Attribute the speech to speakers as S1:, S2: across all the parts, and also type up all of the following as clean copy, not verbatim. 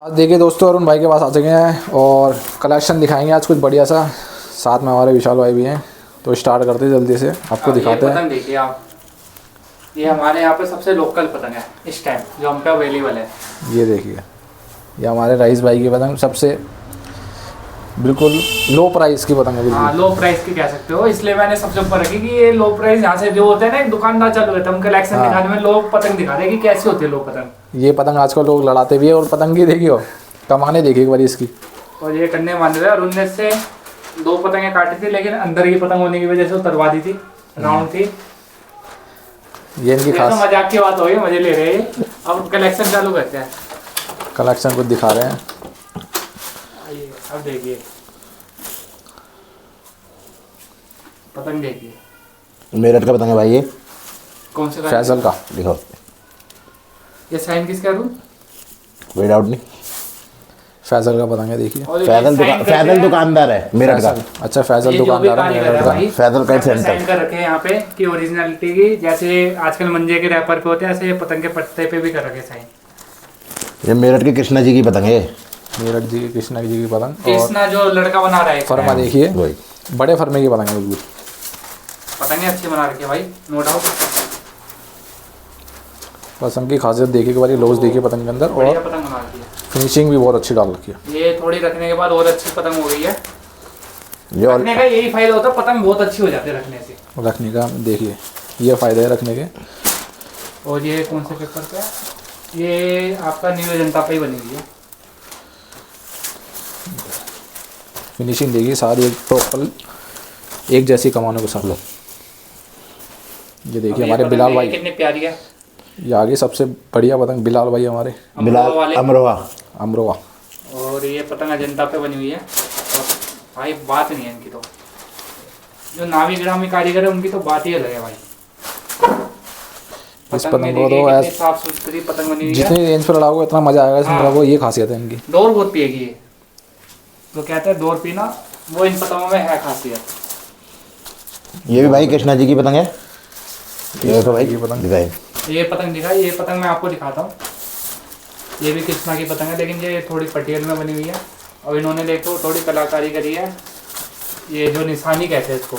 S1: आज देखिए दोस्तों, अरुण भाई के पास आ चुके हैं और कलेक्शन दिखाएंगे आज कुछ बढ़िया सा। साथ में हमारे विशाल भाई भी हैं, तो स्टार्ट करते हैं जल्दी से, आपको दिखाते हैं।
S2: पतंग देखिए आप, ये हमारे यहाँ पे सबसे लोकल पतंग है इस टाइम जो हम पे अवेलेबल है।
S1: ये देखिए, ये हमारे रईस भाई की पतंग सबसे बिल्कुल लो प्राइस की पतंग है।
S2: हाँ, लो प्राइस की कह सकते हो, इसलिए मैंने सबसे ऊपर रखी कि ये लो प्राइस यहाँ से जो होते हैं ना, एक दुकानदार चालू रहता है, हम कलेक्शन
S1: हाँ।
S2: दिखाने में लोग पतंग दिखा रहे हैं कि कैसी होती है लो पतंग।
S1: ये पतंग आजकल लोग लड़ाते भी है, और पतंग की देखियो कमाने देखिए एक बार इसकी।
S2: और ये करने मान रहे हैं, और उनने से 2 पतंगें काटी थी, लेकिन अंदर की पतंग होने की वजह से उतरवा दी थी, राउंड थी।
S1: ये इनकी
S2: तो
S1: खास
S2: मजाक की बात हो गई, मजे ले रहे हैं। अब कलेक्शन चालू करते हैं,
S1: कलेक्शन कुछ दिखा रहे हैं।
S2: आइए अब देखिए पतंग, देखिए
S3: मेरठ का पतंग है भाई, ये
S2: कौन से
S1: फैजल का।
S3: दिखाओ।
S2: ये साइन किसका दूं?
S3: कोई डाउट नहीं,
S1: फैजल का पतंग है, देखिए।
S2: और ये
S3: फैजल
S2: साइन करते
S3: फैजल
S2: हैं।
S3: दुकानदार है मेरठ का।
S1: फैजल, अच्छा फैजल
S2: ये जो भी
S1: दुकानदार है
S2: कारीगर
S1: मेरठ
S2: है
S1: का।
S2: भाई,
S3: फैजल का
S2: साइन
S3: सेंटर
S2: कर रखे हैं यहाँ पे कि ओरिजिनलिटी की, जैसे आजकल मंजे के रैपर पे होते हैं, ऐसे ये पतंग के पत्ते पे भी कर रखे साइन।
S3: ये मेरठ के कृष्णा जी की पतंग है।
S1: मेरठ जी की, कृष्णा जी की पतंग। और
S2: कृष्णा जो लड़का बना रहा है,
S1: फरमा देखिए,
S3: वही
S1: बड़े फरमे की पतंग है बिल्कुल।
S2: पतंगे अच्छी बना रखी है भाई, नो डाउट।
S1: पतंग की खासियत देखिए एक बार, लोज देखिए पतंग के अंदर,
S2: बढ़िया
S1: और
S2: पतंग बना रखी है।
S1: फिनिशिंग भी बहुत अच्छी डाल रखी है।
S2: ये थोड़ी रखने के बाद और अच्छी पतंग हो गई है।
S3: ये और
S2: रखने का यही फायदा होता है, पतंग बहुत अच्छी हो जाती है रखने से।
S1: रखने का देखिए, ये फायदा है रखने के।
S2: और ये कौन से पेपर पे है? ये आपका न्यू अजंता पे ही बनी हुई है।
S1: फिनिशिंग देखिए सारी एक टोटल एक जैसी कमाने को सब लोग। ये देखिए
S2: अब ये
S1: हमारे
S2: पतंग
S1: बिलाल
S2: देखिए
S1: भाई,
S2: कितनी प्यारी है।
S1: ये आगे सबसे बढ़िया पतंग बिलाल भाई हमारे,
S3: बिलाल
S2: वाले।
S3: अमरोहा।
S1: अमरोहा।
S2: और ये पतंग अजंता पे बनी हुई है, और भाई बात नहीं है इनकी तो। जो नामी गिरामी कारीगर है उनकी तो बात ही अलग है भाई।
S1: इस
S2: पतंग
S1: पतंग
S2: में
S1: को
S2: देखिए
S1: तो
S2: कितनी साफ सुथरी पतंग बनी हुई है।
S1: जितनी रेंज पर लगाओगे इतना मजा आएगा इसमें।
S2: हाँ।
S1: वो ये खासियत है इनकी।
S2: डोर बहुत पिएगी ये, जो कहते हैं डोर पीना, वो इन पतंगों में है खासियत।
S3: ये भी भाई कृष्णा जी की पतंग है। ये देखो भाई,
S1: ये पतंग।
S3: दिखाए।
S2: ये पतंग दिखाई, ये पतंग मैं आपको दिखाता हूँ। ये भी कृष्णा की पतंग है, लेकिन ये थोड़ी पटियाल में बनी हुई है, और इन्होंने देखो थोड़ी कलाकारी करी है। ये जो निशानी कहते हैं इसको,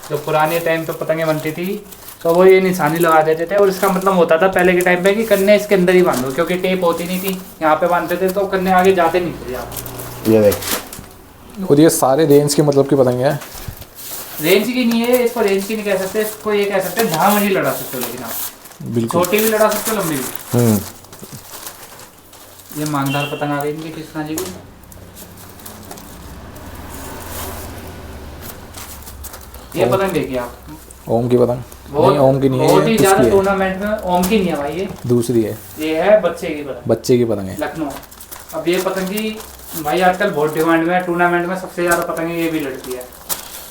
S2: जो पुराने टाइम पे पतंगें बनती थी तो वो ये निशानी लगा देते थे, और इसका मतलब होता था पहले के टाइम पे कि कन्ने इसके अंदर ही बांधो, क्योंकि टेप होती नहीं थी, यहाँ पे बांधते थे तो कन्ने आगे जाते नहीं थे यहाँ।
S3: ये देख,
S1: और ये सारे रेंज के मतलब की पतंग है।
S2: रेंज की नहीं है, इसको रेंज की नहीं कह सकते, इसको ये कह सकते हैं ढाम नहीं लड़ा सकते हो, लेकिन आप
S1: बिल्कुल
S2: छोटी भी लड़ा सकते हो, लंबी भी।
S3: हम्म,
S2: ये मांगदार पतंग आ गई इनकी कृष्णा जी की। ये पतंग देखिए आप,
S1: ओम की पतंग
S2: बहुत
S1: नहीं, ओम की नहीं है,
S2: बहुत ही
S1: ये
S2: ज्यादा
S1: किसकी है?
S2: टूर्नामेंट में ओम की नहीं है भाई, ये
S1: दूसरी है,
S2: है बच्चे की पतंग,
S1: बच्चे की पतंग है।
S2: लखनऊ। अब ये पतंग की भाई आजकल बहुत डिमांड में है, टूर्नामेंट में सबसे ज्यादा पतंग ये भी लड़ती है।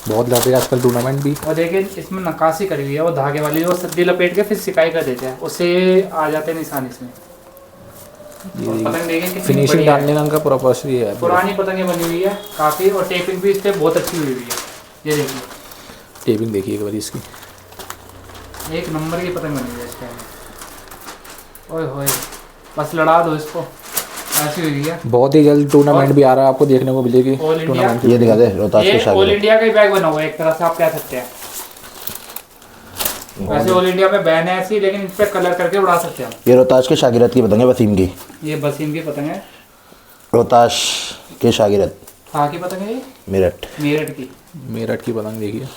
S1: बहुत लड़ते हैं आजकल टूर्नामेंट भी।
S2: और देखिए इसमें नक्काशी करी हुई है, वो धागे वाली, वो सद्दी लपेट के फिर सिकाई कर देते हैं, उससे आ जाते हैं निशान इसमें। और पतंग देखिए कितनी
S1: फिनिशिंग
S2: बढ़िया
S1: डालने
S2: है।
S1: का उनका पूरा प्रोसेस ये है।
S2: पुरानी पतंगें बनी हुई है काफी, और टेपिंग भी इस पे बहुत अच्छी हुई हुई है। ये देखिए
S1: टेपिंग देखिए एक बार इसकी।
S2: एक नंबर की पतंग बनी हुई है इस टाइम। ओए होए, बस लड़ा दो इसको, ऐसी हुई है।
S1: बहुत ही जल्द टूर्नामेंट भी आ रहा है, आपको देखने को मिलेगी
S2: ऑल इंडिया।
S1: टूर्नामेंट।
S3: ये दिखा दे, रोहतास
S2: ये
S3: के
S2: ऑल
S3: शागिर्द।
S2: इंडिया का ही बैग बना हुआ है एक तरह से, आप कह सकते हैं। वैसे ऑल इंडिया में बैन है ऐसी, लेकिन इस पे कलर करके उड़ा सकते हैं हम।
S3: ये रोहतास के शागिर्द की पतंग है, वसीम की।
S2: ये बसीम की पतंग है।
S3: रोहतास के शागिर्द,
S2: कहाँ की पतंग है ये?
S3: मेरठ।
S2: मेरठ की।
S1: मेरठ की पतंग देखिए,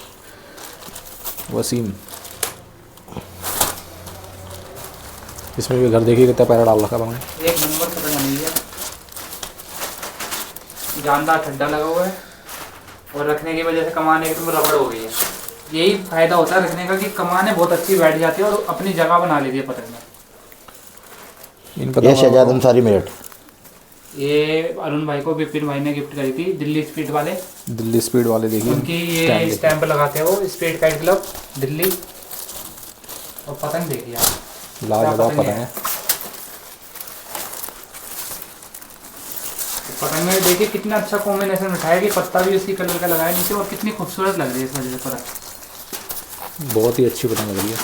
S1: वसीम। इसमें भी घर देखिए कितना पैरा डाल रखा है।
S2: एक नंबर पतंग बनी हुई है, जानदार ठड्डा लगा हुआ है, और रखने की वजह से कमाने एकदम रबड़ हो गई है। यही फायदा होता है रखने का कि कमाने बहुत अच्छी बैठ जाती है और अपनी जगह बना लेती है पतंग में।
S1: इन
S3: ये
S1: पतंगों
S3: शहजाद
S1: को
S3: अंसारी मेरठ।
S2: ये अरुण भाई को विपिन भाई ने गिफ्ट करी थी, दिल्ली स्पीड वाले।
S1: दिल्ली स्पीड वाले देखिए,
S2: उनकी ये
S1: स्टैंड देखिए।
S2: स्टैंप लगाते हैं वो, स्पीड काइट क्लब दिल्ली। और पतंग देखिए आप,
S1: लाजवाब
S2: पतंग
S1: पतंग
S2: है।
S1: है।
S2: पतंग में देखिए कितना अच्छा कॉम्बिनेशन उठाया कि पत्ता भी उसी कलर का लगाया नीचे, और कितनी खूबसूरत लग रही है इस वजह से पतंग।
S1: बहुत ही अच्छी पतंग लग रही है।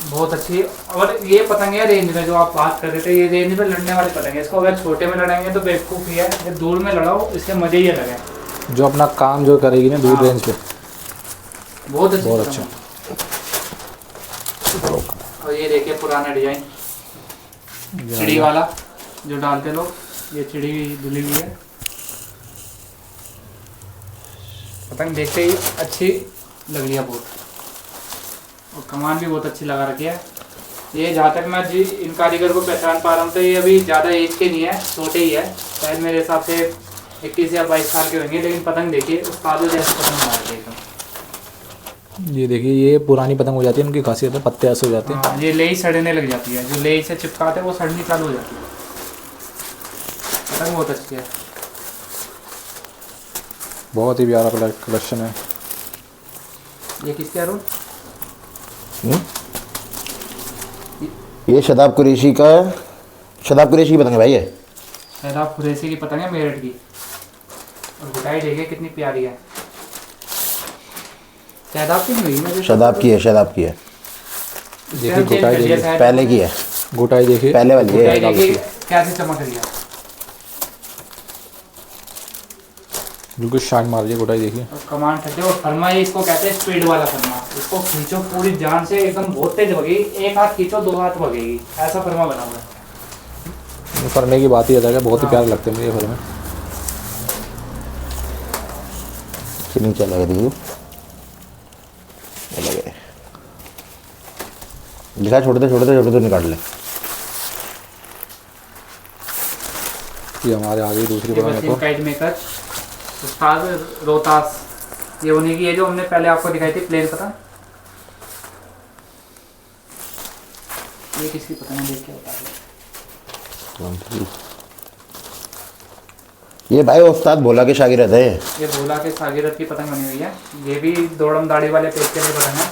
S2: बहुत अच्छी। और ये पतंग है रेंज में जो आप बात कर रहे थे, ये रेंज में लड़ने वाली पतंग है। इसको अगर छोटे में लड़ाएंगे तो बेवकूफ़ी है, ये दूर में लड़ाओ, इसके मजे ही अलग है।
S1: जो अपना काम जो करेगी ना दूर
S2: हाँ।
S1: रेंज पे,
S2: बहुत अच्छी
S1: बहुत
S2: पतंग
S1: अच्छा।
S2: है। और ये देखिए पुराना डिजाइन चिड़ी वाला जो डालते लोग, ये चिड़ी धुली हुई है। पतंग देखते ही अच्छी लग रही है बहुत, और कमान भी बहुत अच्छी लगा रखी है। ये जहाँ तक मैं जी इन कारीगर को पहचान पा रहा हूँ तो ये अभी ज़्यादा एज के नहीं है, छोटे ही है। शायद मेरे हिसाब से 21 या 22 साल के होंगे, लेकिन पतंग देखिए उस्तादों जैसे पतंग बना रही है एकदम।
S1: ये देखिए ये पुरानी पतंग हो जाती है, उनकी खासियत है पत्ते ऐसे हो जाते हैं।
S2: हाँ, ये लेई सड़ने लग जाती है, जो लेई से चिपकाते हैं वो सड़नी चालू हो जाती है। पतंग बहुत अच्छी है।
S1: बहुत ही प्यारा कलेक्शन है।
S2: ये किसके अरुण?
S3: ये शदाब कुरैशी की पतंग है भाई ये।
S2: शहदाब कुरैशी की पतंग है मेरठ की। और गुटाई देखिए कितनी प्यारी है। शहदाब की नहीं हुई,
S3: शदाब की है।
S1: देखिए गुटाई देखिए,
S3: पहले की है,
S1: गुटाई देखिए,
S3: पहले वाली है।
S2: गुटाई देखिए कैसे चमक रही है।
S1: बिल्कुल शाइन मार रही है गुटाई देखिए।
S2: और कमान ठटे और फरमा, ये इसको कहते हैं स्पीड वाला फरमा। इसको खींचो पूरी जान से, एकदम बहुत तेज भगेगी। एक हाथ खींचो 2 हाथ भगेगी, ऐसा फरमा बना हुआ है।
S1: फरमे की बात ही अलग है, बहुत ही प्यारे लगते हैं मुझे फरमे।
S3: फिनिंग क्या लगा देखिए, अलग है। दिखा, छोटे तो निकाल ले।
S1: ये हमारे आगे दूसरी
S2: ये
S1: पतंग
S2: वसीम
S1: है।
S2: काइट मेकर उस्ताद रोहतास, ये उन्हीं की है जो हमने पहले आपको दिखाई थी प्लेन पतंग। ये किसकी पतंग है देख के बता दो।
S3: ये भाई उस्ताद भोला के शागिर्द है।
S2: ये भोला के सागिरत की पतंग बनी हुई है। ये भी दोड़म दाढ़ी वाले पेज के लिए पतंग है।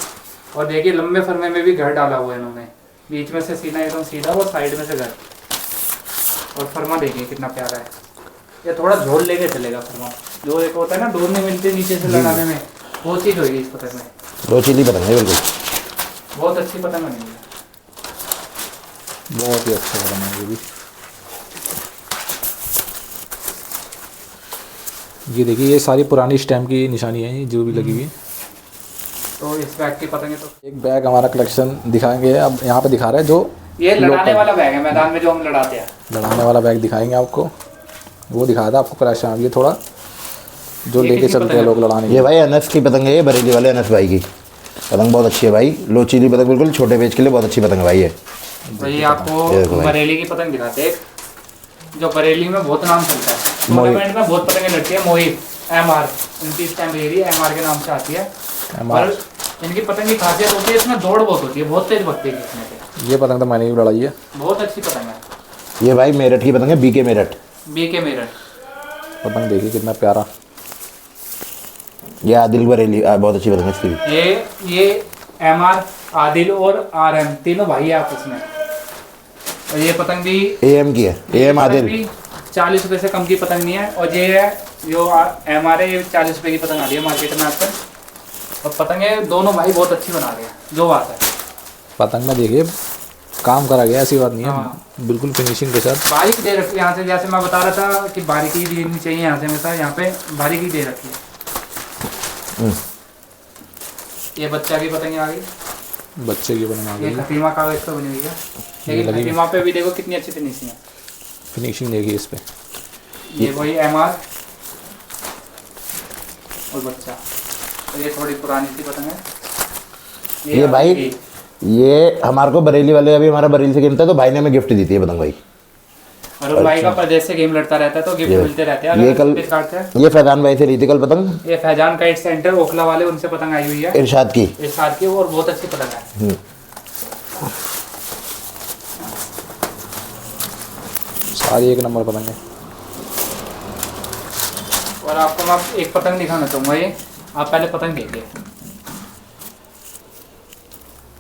S2: और देखिए लंबे फरमे में भी घर डाला हुआ है इन्होंने, बीच में से सीधा एकदम सीधा और साइड में से घर। और फरमा देखिए कितना प्यारा है। ये थोड़ा झोल लेके चलेगा फरमा, जो एक होता है ना डोर नहीं मिलते नीचे से लड़ाने में, वो चीज़ होगी इस पतंग में।
S3: दो चीली पतंग है बिल्कुल।
S2: बहुत अच्छी पतंग बनी हुई है।
S1: बहुत ही अच्छा पतंग है ये भी। ये देखिए ये सारी पुरानी स्टैम्प की निशानी है, ये जो भी लगी हुई है।
S2: तो इस बैग की पतंग है। तो
S1: एक बैग हमारा कलेक्शन दिखाएंगे, अब यहाँ पे दिखा रहे हैं जो
S2: ये लड़ाने
S1: लोकल
S2: वाला बैग है, मैदान में जो हम लड़ाते हैं।
S1: लड़ाने वाला बैग दिखाएंगे आपको, वो दिखाया था आपको कलेक्शन। अब ये थोड़ा जो
S2: ये
S1: लेके
S2: किसकी
S1: चलते
S2: पतंग
S1: हैं
S2: है?
S1: लोग लड़ाने
S3: ये भाई अनस की पतंग है, ये बरेली वाले अनस भाई की पतंग बहुत अच्छी है भाई। लोचीली पतंग बिल्कुल छोटे पेज के लिए बहुत अच्छी पतंग है भाई ये।
S2: तो ये
S3: ये
S2: आपको
S3: देखो भाई।
S2: बरेली की पतंग दिखाते हैं, जो बरेली में बहुत नाम चलता है। टूर्नामेंट में बहुत पतंगें लड़ती है। मोहित MR, इनकी स्टैम्प एरिया MR के नाम से आती है।
S1: MR।
S2: और इनकी पतंग की खासियत होती है इसमें दौड़ बहुत होती है, बहुत तेज भगती है खींचने पे।
S1: ये पतंग तो मैंने भी लड़ाई है।
S2: बहुत अच्छी पतंग है।
S3: ये भाई मेरठ की पतंग है, BK मेरठ।
S2: BK मेरठ।
S1: पतंग देखिए कितना प्यारा।
S3: ये आदिल बरेली बहुत अच्छी पतंग है इसकी भी।
S2: ये MR, आदिल और RM तीनों भाई है आपस में। और ये पतंग भी
S3: AM की है, AM आदिल।
S2: 40 रुपये से कम की पतंग नहीं है। और ये है जो MR है, ये 40 रुपये की पतंग आ रही है मार्केट में आजकल। और पतंगें दोनों भाई बहुत अच्छी बना रहे हैं, जो बात है।
S1: पतंग में देखिए काम करा गया, ऐसी बात नहीं है।
S2: हाँ।
S1: बिल्कुल फिनिशिंग के साथ।
S2: बारीक दे रखी है यहाँ से, जैसे मैं बता रहा था कि बारीकी देनी चाहिए यहाँ से, हमेशा यहाँ पे बारीकी दे रखी है। ये बच्चा की पतंग आ गई,
S1: बच्चे की पतंग आ
S2: ये
S1: गई।
S2: खतीमा कागज पर बनी हुई है। लेकिन
S1: लगी
S2: खतीमा पे भी देखो कितनी अच्छी फिनिशिंग है।
S1: फिनिशिंग देखिए इस पे।
S2: ये वही MR और बच्चा। तो ये थोड़ी पुरानी सी पतंग है।
S3: ये भाई ये हमारे को बरेली वाले, अभी हमारा बरेली से गेम था तो भाई ने हमें गिफ्ट दी थी ये पतंग भाई।
S2: और भाई का प्रदेश से गेम लड़ता रहता है तो गिफ्ट मिलते रहते हैं।
S3: ये
S2: अलग
S3: कल
S2: अलग काटते हैं।
S3: ये फैजान भाई से ली थी कल पतंग,
S2: ये फैजान काइट सेंटर ओखला वाले, उनसे पतंग आई हुई है
S3: इरशाद की।
S2: इस साल की, और बहुत अच्छी पतंग है।
S1: सारी एक नंबर पतंग है।
S2: और आपको मैं एक पतंग दिखाना चाहूँगा। ये आप पहले पतंग देखिए।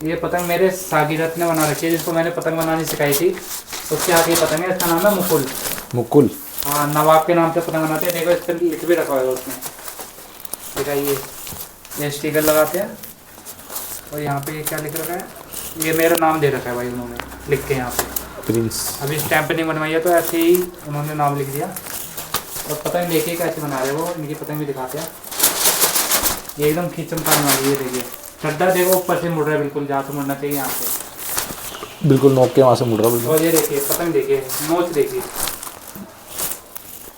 S2: ये पतंग मेरे सागिरत ने बना रखी है, जिसको मैंने पतंग बनानी सिखाई थी। उसके आगे पतंग है, इसका नाम है मुकुल।
S1: मुकुल।
S2: हाँ, नवाब के नाम से पतंग बनाते हैं। देखो इस पर लिख भी रखा है उसमें, दिखाइए। ये स्टिकर लगाते हैं। और यहाँ पे क्या लिख रखा है, ये मेरा नाम दे रखा है भाई उन्होंने लिख के यहाँ पे।
S1: प्रिंस।
S2: अभी स्टैंप नहीं बनवाई है तो ऐसे ही उन्होंने नाम लिख दिया। और पतंग देखिए कैसे बना रहे वो, इनकी पतंग भी दिखाते हैं। ये एकदम खींचम तान वाली है, देखिए चड्डा देखो ऊपर से मुड़ रहा है बिल्कुल, जहाँ से मुड़ना चाहिए यहाँ से
S1: बिल्कुल नोक के वहाँ से मुड़ रहा बिल्कुल।
S2: और ये देखिए पतंग देखिए, नोच देखिए,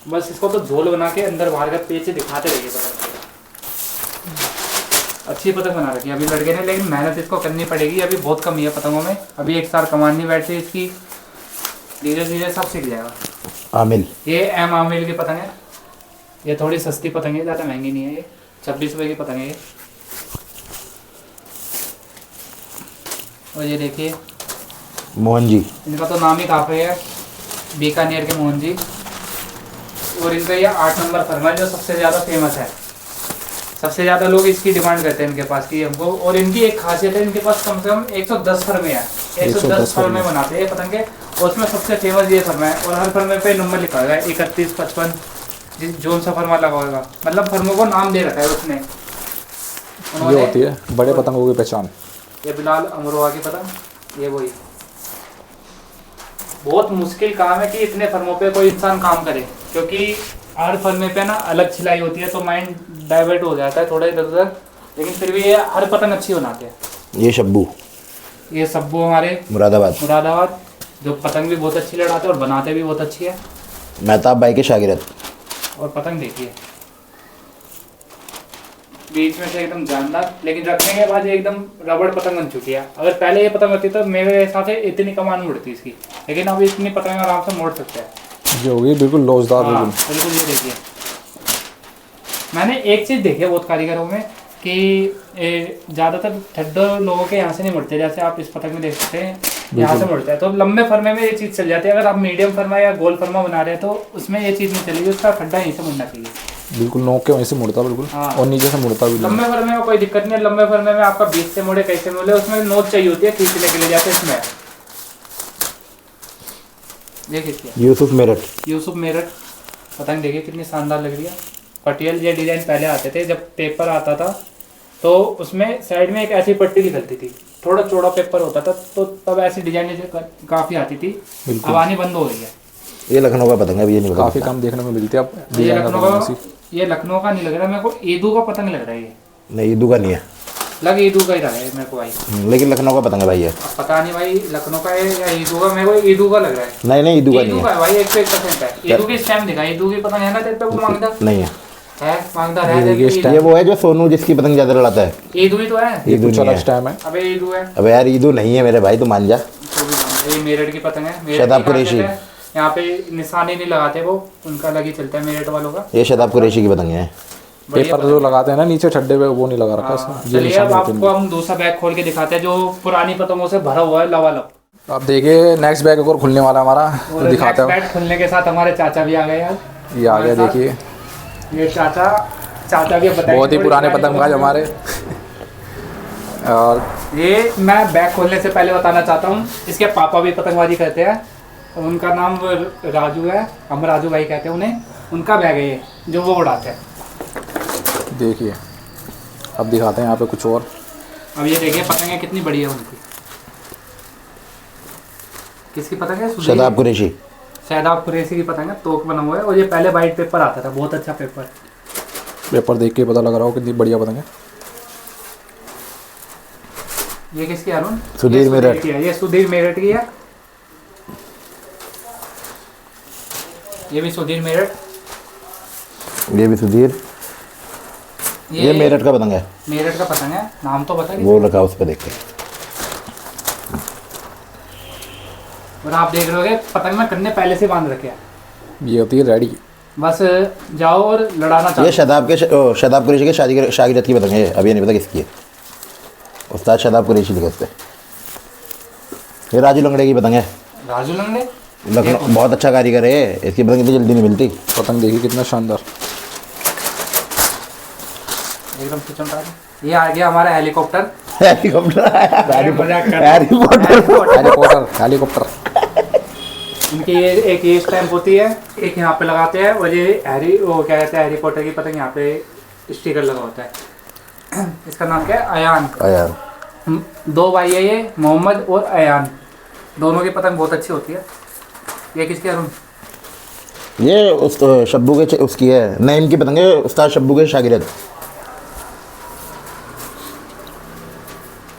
S2: बस इसको तो झोल बना के अंदर बाहर का पेच दिखाते रहिए पतंग। अच्छी पतंग बना रखी है अभी लड़के ने, लेकिन मेहनत इसको करनी पड़ेगी, अभी बहुत कमी है पतंगों में। अभी एक साल कमान नहीं बैठती इसकी, धीरे धीरे सब सीख जाएगा।
S3: आमिल।
S2: ये एम आमिल की पतंग है, ये थोड़ी सस्ती पतंग है, ज़्यादा महंगी नहीं है। ये 26 रुपये की पतंग है ये। और ये देखिए
S3: मोहन जी।
S2: इनका तो नाम ही काफ़ी है, बीकानेर के मोहन जी। और इनका ये 8 नंबर फर्मा है जो सबसे ज़्यादा फेमस है, सबसे ज़्यादा लोग इसकी डिमांड करते हैं इनके पास की हमको। और इनकी एक खासियत है, इनके पास कम से कम 110 फर्मे हैं, 110 फर्मे बनाते हैं पतंगे। और उसमें सबसे फेमस ये फर्मा है, और हर फर्मे पे नंबर लिखा हुआ है 31, 55, जिस जोन सा फर्मा लगा होगा, मतलब फर्मों को नाम दे रखा है उसने।
S1: ये होती है बड़े पतंगों की पहचान।
S2: ये बिलाल अमरोहा की पतंग, ये वही। बहुत मुश्किल काम है कि इतने फर्मों पे कोई इंसान काम करे, क्योंकि हर फर्मे पे ना अलग सिलाई होती है, तो माइंड डाइवर्ट हो जाता है थोड़ा इधर उधर, लेकिन फिर भी ये हर पतंग अच्छी बनाते हैं।
S3: ये शब्बू।
S2: ये सब्बू हमारे मुरादाबाद, जो पतंग भी बहुत अच्छी लड़ाते हैं और बनाते भी बहुत अच्छी है।
S3: मेहताब भाई के शागिर्द।
S2: और पतंग देखिए बीच में से एकदम जानदार, लेकिन रखने के बाद ये एकदम रबड़ पतंग बन चुकी है। अगर पहले ये पतंग होती तो मेरे हिसाब से इतनी कमान मुड़ती इसकी, लेकिन अब इतनी पतंग आराम से मोड़ सकते हैं
S1: जो होगी बिल्कुल लोचदार।
S2: हाँ, बिल्कुल। ये देखिए मैंने एक चीज़ देखी है बहुत कारीगरों में कि ज़्यादातर ठड्डो लोगों के यहाँ से नहीं मुड़ते, जैसे आप इस पतंग में देख सकते हैं यहाँ से मुड़ता है, तो लंबे फर्मे में ये चीज़ चल जाती है। अगर आप मीडियम फर्मा या गोल फर्मा बना रहे हैं तो उसमें ये चीज़ नहीं चलेगी, उसका खड्डा यहीं से मुड़ना चाहिए,
S1: बिल्कुल नोक के वहीं से मुड़ता बिल्कुल।
S2: हाँ।
S1: और नीचे से मुड़ता भी नहीं।
S2: लंबे फर्मे में कोई दिक्कत नहीं है, लंबे फर्मे में आपका बीच से मुड़े कैसे मुड़े, उसमें नोच चाहिए होती है खींचने के लिए, जैसे इसमें ये खींचिए।
S3: यूसुफ
S2: मेरठ पतंग देखिए कितनी शानदार लग रही है। पटियल ये डिजाइन पहले आते थे, जब पेपर आता था तो उसमें साइड में एक ऐसी पट्टी निकलती थी, थोड़ा चौड़ा पेपर होता था, तो तब ऐसी डिजाइन काफ़ी आती थी, अब आनी बंद हो गई है।
S3: ये लखनऊ का पतंग है, ये नहीं
S1: काफ़ी कम देखने को मिलती है अब।
S2: ये लखनऊ का नहीं लग रहा मेरे को, ईदू का पतंग लग रहा है ये।
S3: नहीं ईदू का नहीं है,
S2: लग ईदू का ही रहा है मेरे को भाई,
S3: लेकिन लखनऊ का पतंग है भाई। है
S2: अब पता नहीं भाई लखनऊ का है या ईदू का, मेरे को ईदू का लग रहा है।
S3: नहीं ईदू का नहीं
S2: ईदू का है भाई, 100% है। ईदू की स्टैम्प दिखा, ईदू की पतंग है ना तेरे पे, वो मांगदा
S3: नहीं है,
S2: मांगदा है।
S3: ये वो है जो सोनू जिसकी पतंग ज्यादा लड़ाता है।
S2: ईदू ही तो है,
S3: ईदू
S1: कुछ अलग टाइम है।
S2: अबे ईदू है।
S3: अबे यार ईदू नहीं है मेरे भाई, तू मान जा।
S2: ये मेरठ की पतंग है,
S3: शदाब कुरैशी।
S2: यहाँ पे निशानी नहीं लगाते वो, उनका अलग ही चलता है मेरठ वालों का।
S3: ये शदाब कुरैशी की पतंग है।
S1: पेपर जो लगाते हैं ना नीचे ठड्डे पे, वो नहीं लगा रखा इसमें।
S2: चलिए अब आपको हम दूसरा बैग खोल के दिखाते हैं जो पुरानी पतंगों से भरा हुआ है लवालब।
S1: अब देखिए नेक्स्ट बैग और खुलने वाला हमारा, तो दिखाते हैं।
S2: बैग खुलने के साथ हमारे चाचा भी आ गए यार,
S1: ये आ गया देखिए।
S2: ये चाचा भी बताइए,
S1: बहुत ही पुराने पतंगबाज हमारे। और
S2: ये मैं बैग खोलने से पहले बताना चाहता हूँ, इसके पापा भी पतंगबाजी करते हैं, उनका नाम राजू है, हम राजू भाई कहते हैं उन्हें। उनका बैग है ये जो वो उड़ाते हैं।
S1: देखिए अब दिखाते हैं यहाँ पे कुछ और।
S2: अब ये देखिए पतंगें कितनी बड़ी है उनकी। किसकी पतंग है?
S3: शदाब कुरैशी।
S2: शदाब कुरैशी की पतंग है, तोक बना हुआ है। और ये पहले वाइट पेपर आता था, बहुत अच्छा पेपर।
S1: पेपर देख के पता लग रहा हो कितनी बढ़िया पतंग है।
S2: ये किसकी है अरुण?
S3: सुधीर मेरठ
S2: की है, ये सुधीर मेरठ की है। ये भी सुधीर मेरठ,
S3: ये भी सुधीर। ये मेरठ का पतंग है,
S2: मेरठ का पतंग है। नाम तो बता,
S3: वो लगा उस पर देख के।
S2: और आप देख रहे हो पतंग में कन्ने पहले से बांध रखे हैं,
S1: ये होती है रेडी,
S2: बस जाओ और लड़ाना चाहो।
S3: ये शदाब कुरैशी के शागिर्द की पतंग है, अभी नहीं पता किसकी है। उस्ताद शदाब कुरैशी लिखा उस पर। ये राजू लंगड़े की पतंग है।
S2: राजू लंगड़े
S3: लखनऊ बहुत अच्छा कारीगर है, इसकी पतंग इतनी जल्दी नहीं मिलती।
S1: पतंग देखिए कितना शानदार,
S2: एकदम किचन का। ये आ गया हमारा हेलीकॉप्टर।
S1: हेलीकॉप्टर।
S2: इनकी ये एक ये स्टैम्प होती है, एक यहाँ पे लगाते हैं, और ये वो क्या कहते हैं, हैरी पॉटर की पतंग यहाँ पे स्टिकर लगा होता है। इसका नाम क्या है? अयान। दो भाई है ये, मोहम्मद और अयान। दोनों की पतंग बहुत अच्छी होती है। ये किसकी अरुण?
S3: ये उस शब्बू के उसकी है, नईम की पतंग है, उस्ताद शब्बू के शागिर्द।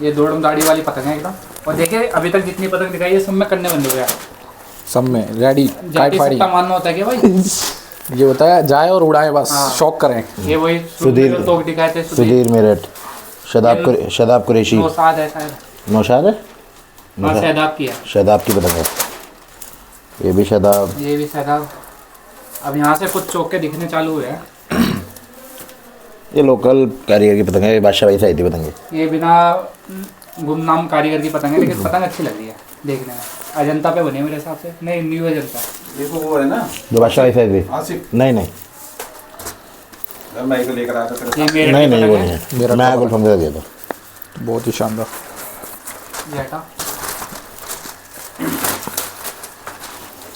S2: ये दोड़म दाढ़ी वाली पतंग है एकदम। और देखिए अभी तक जितनी पतंग दिखाई है सब में कन्ने बंधे हुए हैं।
S1: सब में रेडी काट
S2: जाके
S1: फाड़ी।
S2: सट्टा मारना होता है कि भाई
S1: ये होता है जाए और उड़ाए बस,
S2: हाँ।
S1: शौक करें।
S2: ये वही
S3: सुधीर।
S2: तो दिखाए थे
S3: सुधीर मेरठ, शदाब कुरैशी,
S2: नौशाद है शायद।
S3: नौशाद है,
S2: हाँ शहदाब की है।
S3: शदाब की पतंग है। ये भी शदाब।
S2: ये भी शहदाब। अब यहाँ से कुछ चौके दिखने चालू हुए हैं।
S3: ये लोकल कारीगर की पतंग है, ये बादशाह भाई से आई थी पतंग ये।
S2: ये बिना गुमनाम कारीगर की पतंग है, लेकिन पतंग अच्छी लग रही है देखने में। अजंता पे बने मेरे हिसाब से, नहीं न्यू अजंता।
S4: देखो वो है ना
S3: जो बादशाह भाई से आई थी।
S4: आसिफ,
S3: नहीं नहीं
S4: घर मैं को लेकर आया था तेरे
S2: ये मेरे
S3: नहीं नहीं, वो नहीं है,
S1: मेरा
S3: मैं गुलफम से दिया था।
S1: बहुत ही शानदार।
S2: ये हटा।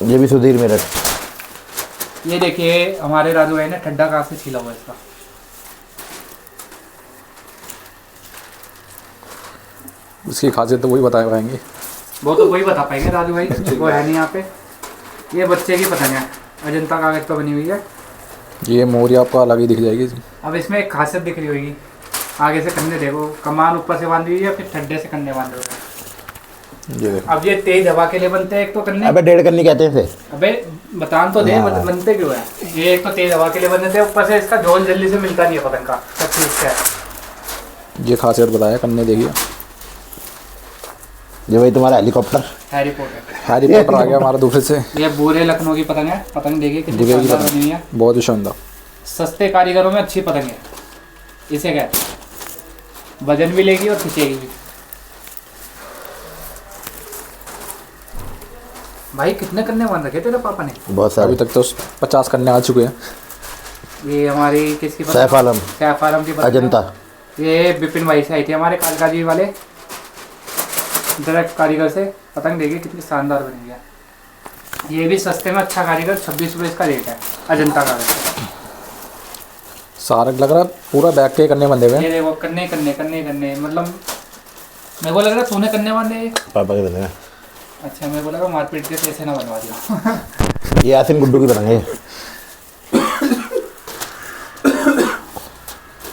S3: ये भी सुधीर मेरठ।
S2: ये देखिए हमारे राजू भाई ने ठड्डा कहाँ से छीला हुआ है इसका।
S1: इसकी खासियत तो वही बता पाएंगे।
S2: वो तो वही बता पाएंगे राजू भाई, वो है नहीं यहाँ पे। ये बच्चे की पतंग है, अजंता कागज पर बनी हुई है।
S1: ये मोरिया आपको अलग ही दिख जाएगी।
S2: अब इसमें एक खासियत दिख रही होगी, आगे से कन्ने देखो, कमान ऊपर से बांधी हुई है, फिर ठड्डे से कन्ने बांधे हुए हैं।
S1: ये देखो,
S2: अब ये तेज हवा के लिए बनते हैं एक तो कन्ने।
S3: अबे 1.5 कन्नी कहते हैं इसे।
S2: अबे बतान तो दे,
S3: हाँ।
S2: बनते क्यों है? ये एक तो तेज हवा के लिए बनते थे, ऊपर से इसका झोल जल्दी से मिलता नहीं है पतंग का, सब चीज से है।
S1: ये खासियत बताया कन्ने देखिए।
S3: ये भाई तुम्हारा helicopter.
S2: Harry Potter.
S1: Harry Potter आ गया हमारा दूसरे से।
S2: ये बुरे लखनऊ की पतंग है। पतंग देखिए कितनी
S1: बुरे की
S2: शानदार
S1: पतंग।
S2: बनी हुई है।
S1: बहुत ही शानदार।
S2: सस्ते कारीगरों में अच्छी पतंग है, इसे कहते हैं। वजन भी लेगी और खिंचेगी भी। भाई कितने कन्ने बांध रखे तेरे पापा ने?
S3: बहुत
S1: अभी
S3: सारे।
S1: तक तो 50 कन्ने आ चुके हैं।
S2: ये हमारी किसकी पतंग?
S3: सैफ आलम,
S2: सैफ आलम की पतंग है।
S3: अजंता।
S2: ये बिपिन भाई से आई थी हमारे कालकाजी वाले डायरेक्ट कारीगर से। पतंग देखिए कितनी शानदार बनी हुई है। ये भी सस्ते में अच्छा कारीगर, 26 रुपये इसका रेट है अजंता का।
S1: सारा लग रहा है पूरा बैग के कन्ने बंधे हुए हैं।
S2: ये देखो कन्ने कन्ने कन्ने कन्ने, मतलब मेरे को लग रहा है तूने कन्ने बांधे हैं।
S3: पापा के बने हैं।
S2: अच्छा मेरे को लगा मारपीट के पैसे ना बनवा दिया।
S3: ये यासिन गुड्डू की पतंग है।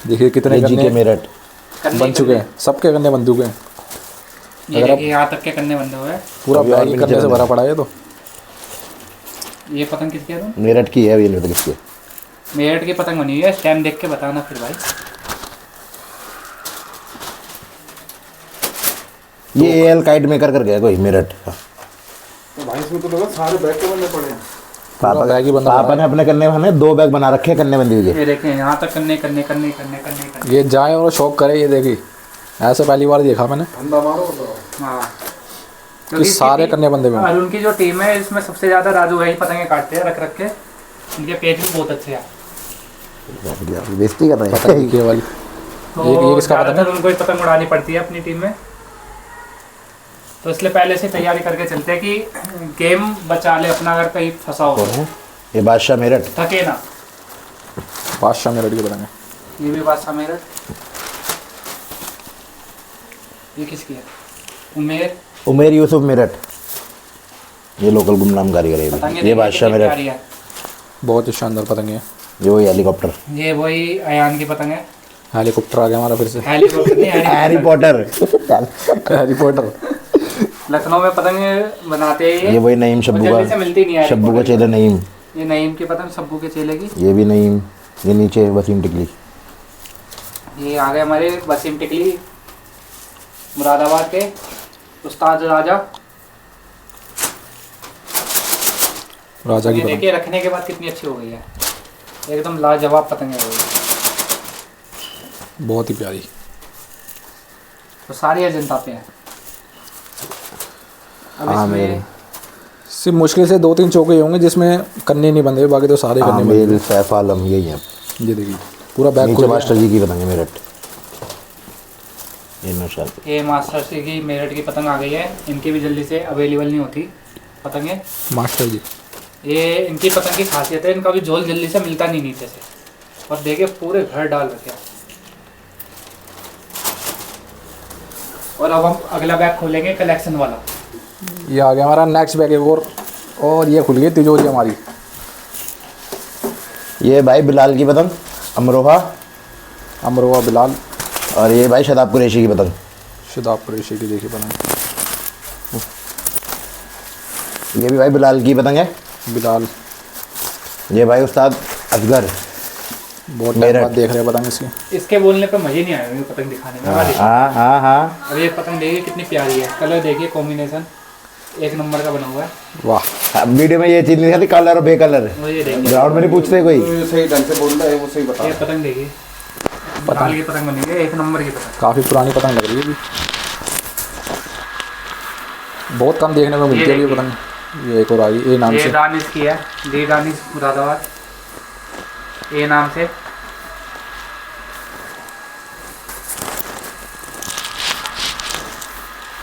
S1: देखिए कितने
S3: ये जी के
S1: कन्ने
S3: मेरठ।
S2: कन्ने
S1: बन चुके हैं, सबके कन्ने बन चुके हैं।
S2: ये
S1: अगर
S2: देखिए यहाँ तक के कन्ने बंधे हुए हैं।
S1: पूरा
S3: अभी और
S1: बैग
S3: भी
S1: ही
S3: नीचे
S1: कन्ने से
S3: बंधे
S1: भरा
S3: हैं।
S1: पड़ा है। तो
S2: ये पतंग किसकी है तुम?
S3: मेरठ की है, अभी नहीं पता किसकी है।
S2: मेरठ की पतंग बनी हुई है। स्टैम्प देख के बताना फिर भाई।
S3: ये एल काइट मेकर कर गया कोई मेरठ।
S4: तो भाई इसमें तो लगा सारे बैग के बनने पड़े हैं।
S3: पापा
S1: बैग ही बंधा
S3: पापा
S1: पड़ा
S3: ने अपने कन्ने में 2 बैग बना रखे हैं, कन्ने बंदी हुई है।
S2: ये देखें यहाँ तक कन्ने कन्ने कन्ने कन्ने कन्ने कन्ने।
S1: ये जाए और शौक करे। ये देखिए ऐसे पहली बार देखा मैंने
S4: धंधा मारो तो
S2: हाँ
S1: कि सारे कन्ने बंधे हुए हैं।
S2: और उनकी जो टीम है इसमें सबसे ज़्यादा राजू भाई पतंगे काटते हैं रख रख के। इनके पेज भी बहुत अच्छे हैं।
S3: बेइज्जती कर रहे
S1: पता नहीं
S3: हैं।
S1: ये वाली
S2: तो
S1: ये किसका पतंग है?
S2: ज़्यादातर उनको ही पतंग उड़ानी पड़ती है अपनी टीम में, तो इसलिए पहले से तैयारी करके चलते हैं कि गेम बचा ले अपना, अगर कहीं फंसा हो तो
S3: ये बादशाह मेरठ।
S2: थके ना।
S1: बादशाह मेरठ के बताएंगे।
S2: ये भी बादशाह मेरठ। ये किसकी है? उमेर।
S3: उमेर यूसुफ मेरठ। ये लोकल गुमनाम कारीगर है।
S2: पतंगे
S3: ये
S2: देखिए
S3: बादशाह
S2: कितनी
S3: मेरठ।
S2: प्यारी है।
S1: बहुत ही शानदार पतंग है।
S3: ये वही हेलीकॉप्टर।
S2: ये वही अयान की पतंग है।
S1: हेलीकॉप्टर आ गया हमारा फिर से।
S2: हेलीकॉप्टर नहीं,
S3: Harry
S2: helicopter.
S3: Potter.
S1: Harry Potter.
S2: Lucknow में पतंग बनाते हैं
S3: ये वही नईम शब्बू
S2: जल्दी से मिलती नहीं
S3: का,
S2: है
S3: शब्बू का चेला नईम।
S2: ये नईम की पतंग शब्बू के चेले की।
S3: ये भी नईम। ये नीचे वसीम टिकली।
S2: ये आ गए हमारे वसीम टिकली मुरादाबाद के उस्ताद राजा।
S1: राजा की
S2: ये
S1: पतंग
S2: देखिए रखने के बाद कितनी अच्छी हो गई है, एकदम लाजवाब पतंग है वो।
S1: बहुत ही प्यारी।
S2: तो सारी अजंता पे है। अब
S3: हाँ,
S2: इसमें
S3: मेरे।
S1: सिर्फ मुश्किल से 2-3 चौके ही होंगे जिसमें कन्ने नहीं बंधे, बाकी तो सारे कन्ने बंधे
S3: आमिर सैफ आलम यही है।
S1: हैं। ये देखिए पूरा बैग
S3: नीचे
S1: खुल
S3: मास्टर
S1: गया।
S3: जी की पतंग है मेरठ। ये नौशाद।
S2: ये मास्टर जी की मेरठ की पतंग आ गई है। इनकी भी जल्दी से अवेलेबल नहीं होती पतंगें।
S1: मास्टर जी
S2: ये इनकी पतंग की खासियत है, इनका भी झोल जल्दी से मिलता नहीं नीचे से। और देखिए पूरे घर डाल रखे हैं। और अब हम अगला बैग खोलेंगे कलेक्शन वाला।
S1: ये आ गया हमारा नेक्स्ट बैग एक और ये खुल गई तिजोरी हमारी।
S3: ये भाई बिलाल की पतंग अमरोहा,
S1: बिलाल
S3: और ये भाई शदाब कुरैशी की पतंग।
S1: शदाब कुरैशी की देखिए पतंग।
S3: ये भी भाई बिलाल की पतंग है।
S1: बिलाल
S3: ये भाई उस्ताद असगर,
S1: बहुत टाइम बाद देख रहे हैं पतंग इसकी।
S2: इसके बोलने पे मजे नहीं आया पतंग दिखाने में।
S3: हाँ।
S2: अब ये पतंग देखिए कितनी प्यारी है, कलर देखिए कॉम्बिनेशन एक नंबर का बना हुआ है।
S1: वाह,
S3: अब वीडियो में ये चीज नहीं दिखाती कलर और बेकलर।
S2: और ये देखिए
S3: ग्राउंड में नहीं पूछते कोई।
S4: तो सही ढंग से बोल रहा है, वो सही बता
S2: ये पतंग देखिए, बिलाल की पतंग बनी है, एक नंबर की पतंग।
S1: काफ़ी पुरानी पतंग लग रही है अभी, बहुत कम देखने को मिलती है ये पतंग। ये एक और आई ए नाम
S2: ये
S1: से।
S2: दानिश की है, डी दानिश मुरादाबाद ए नाम से।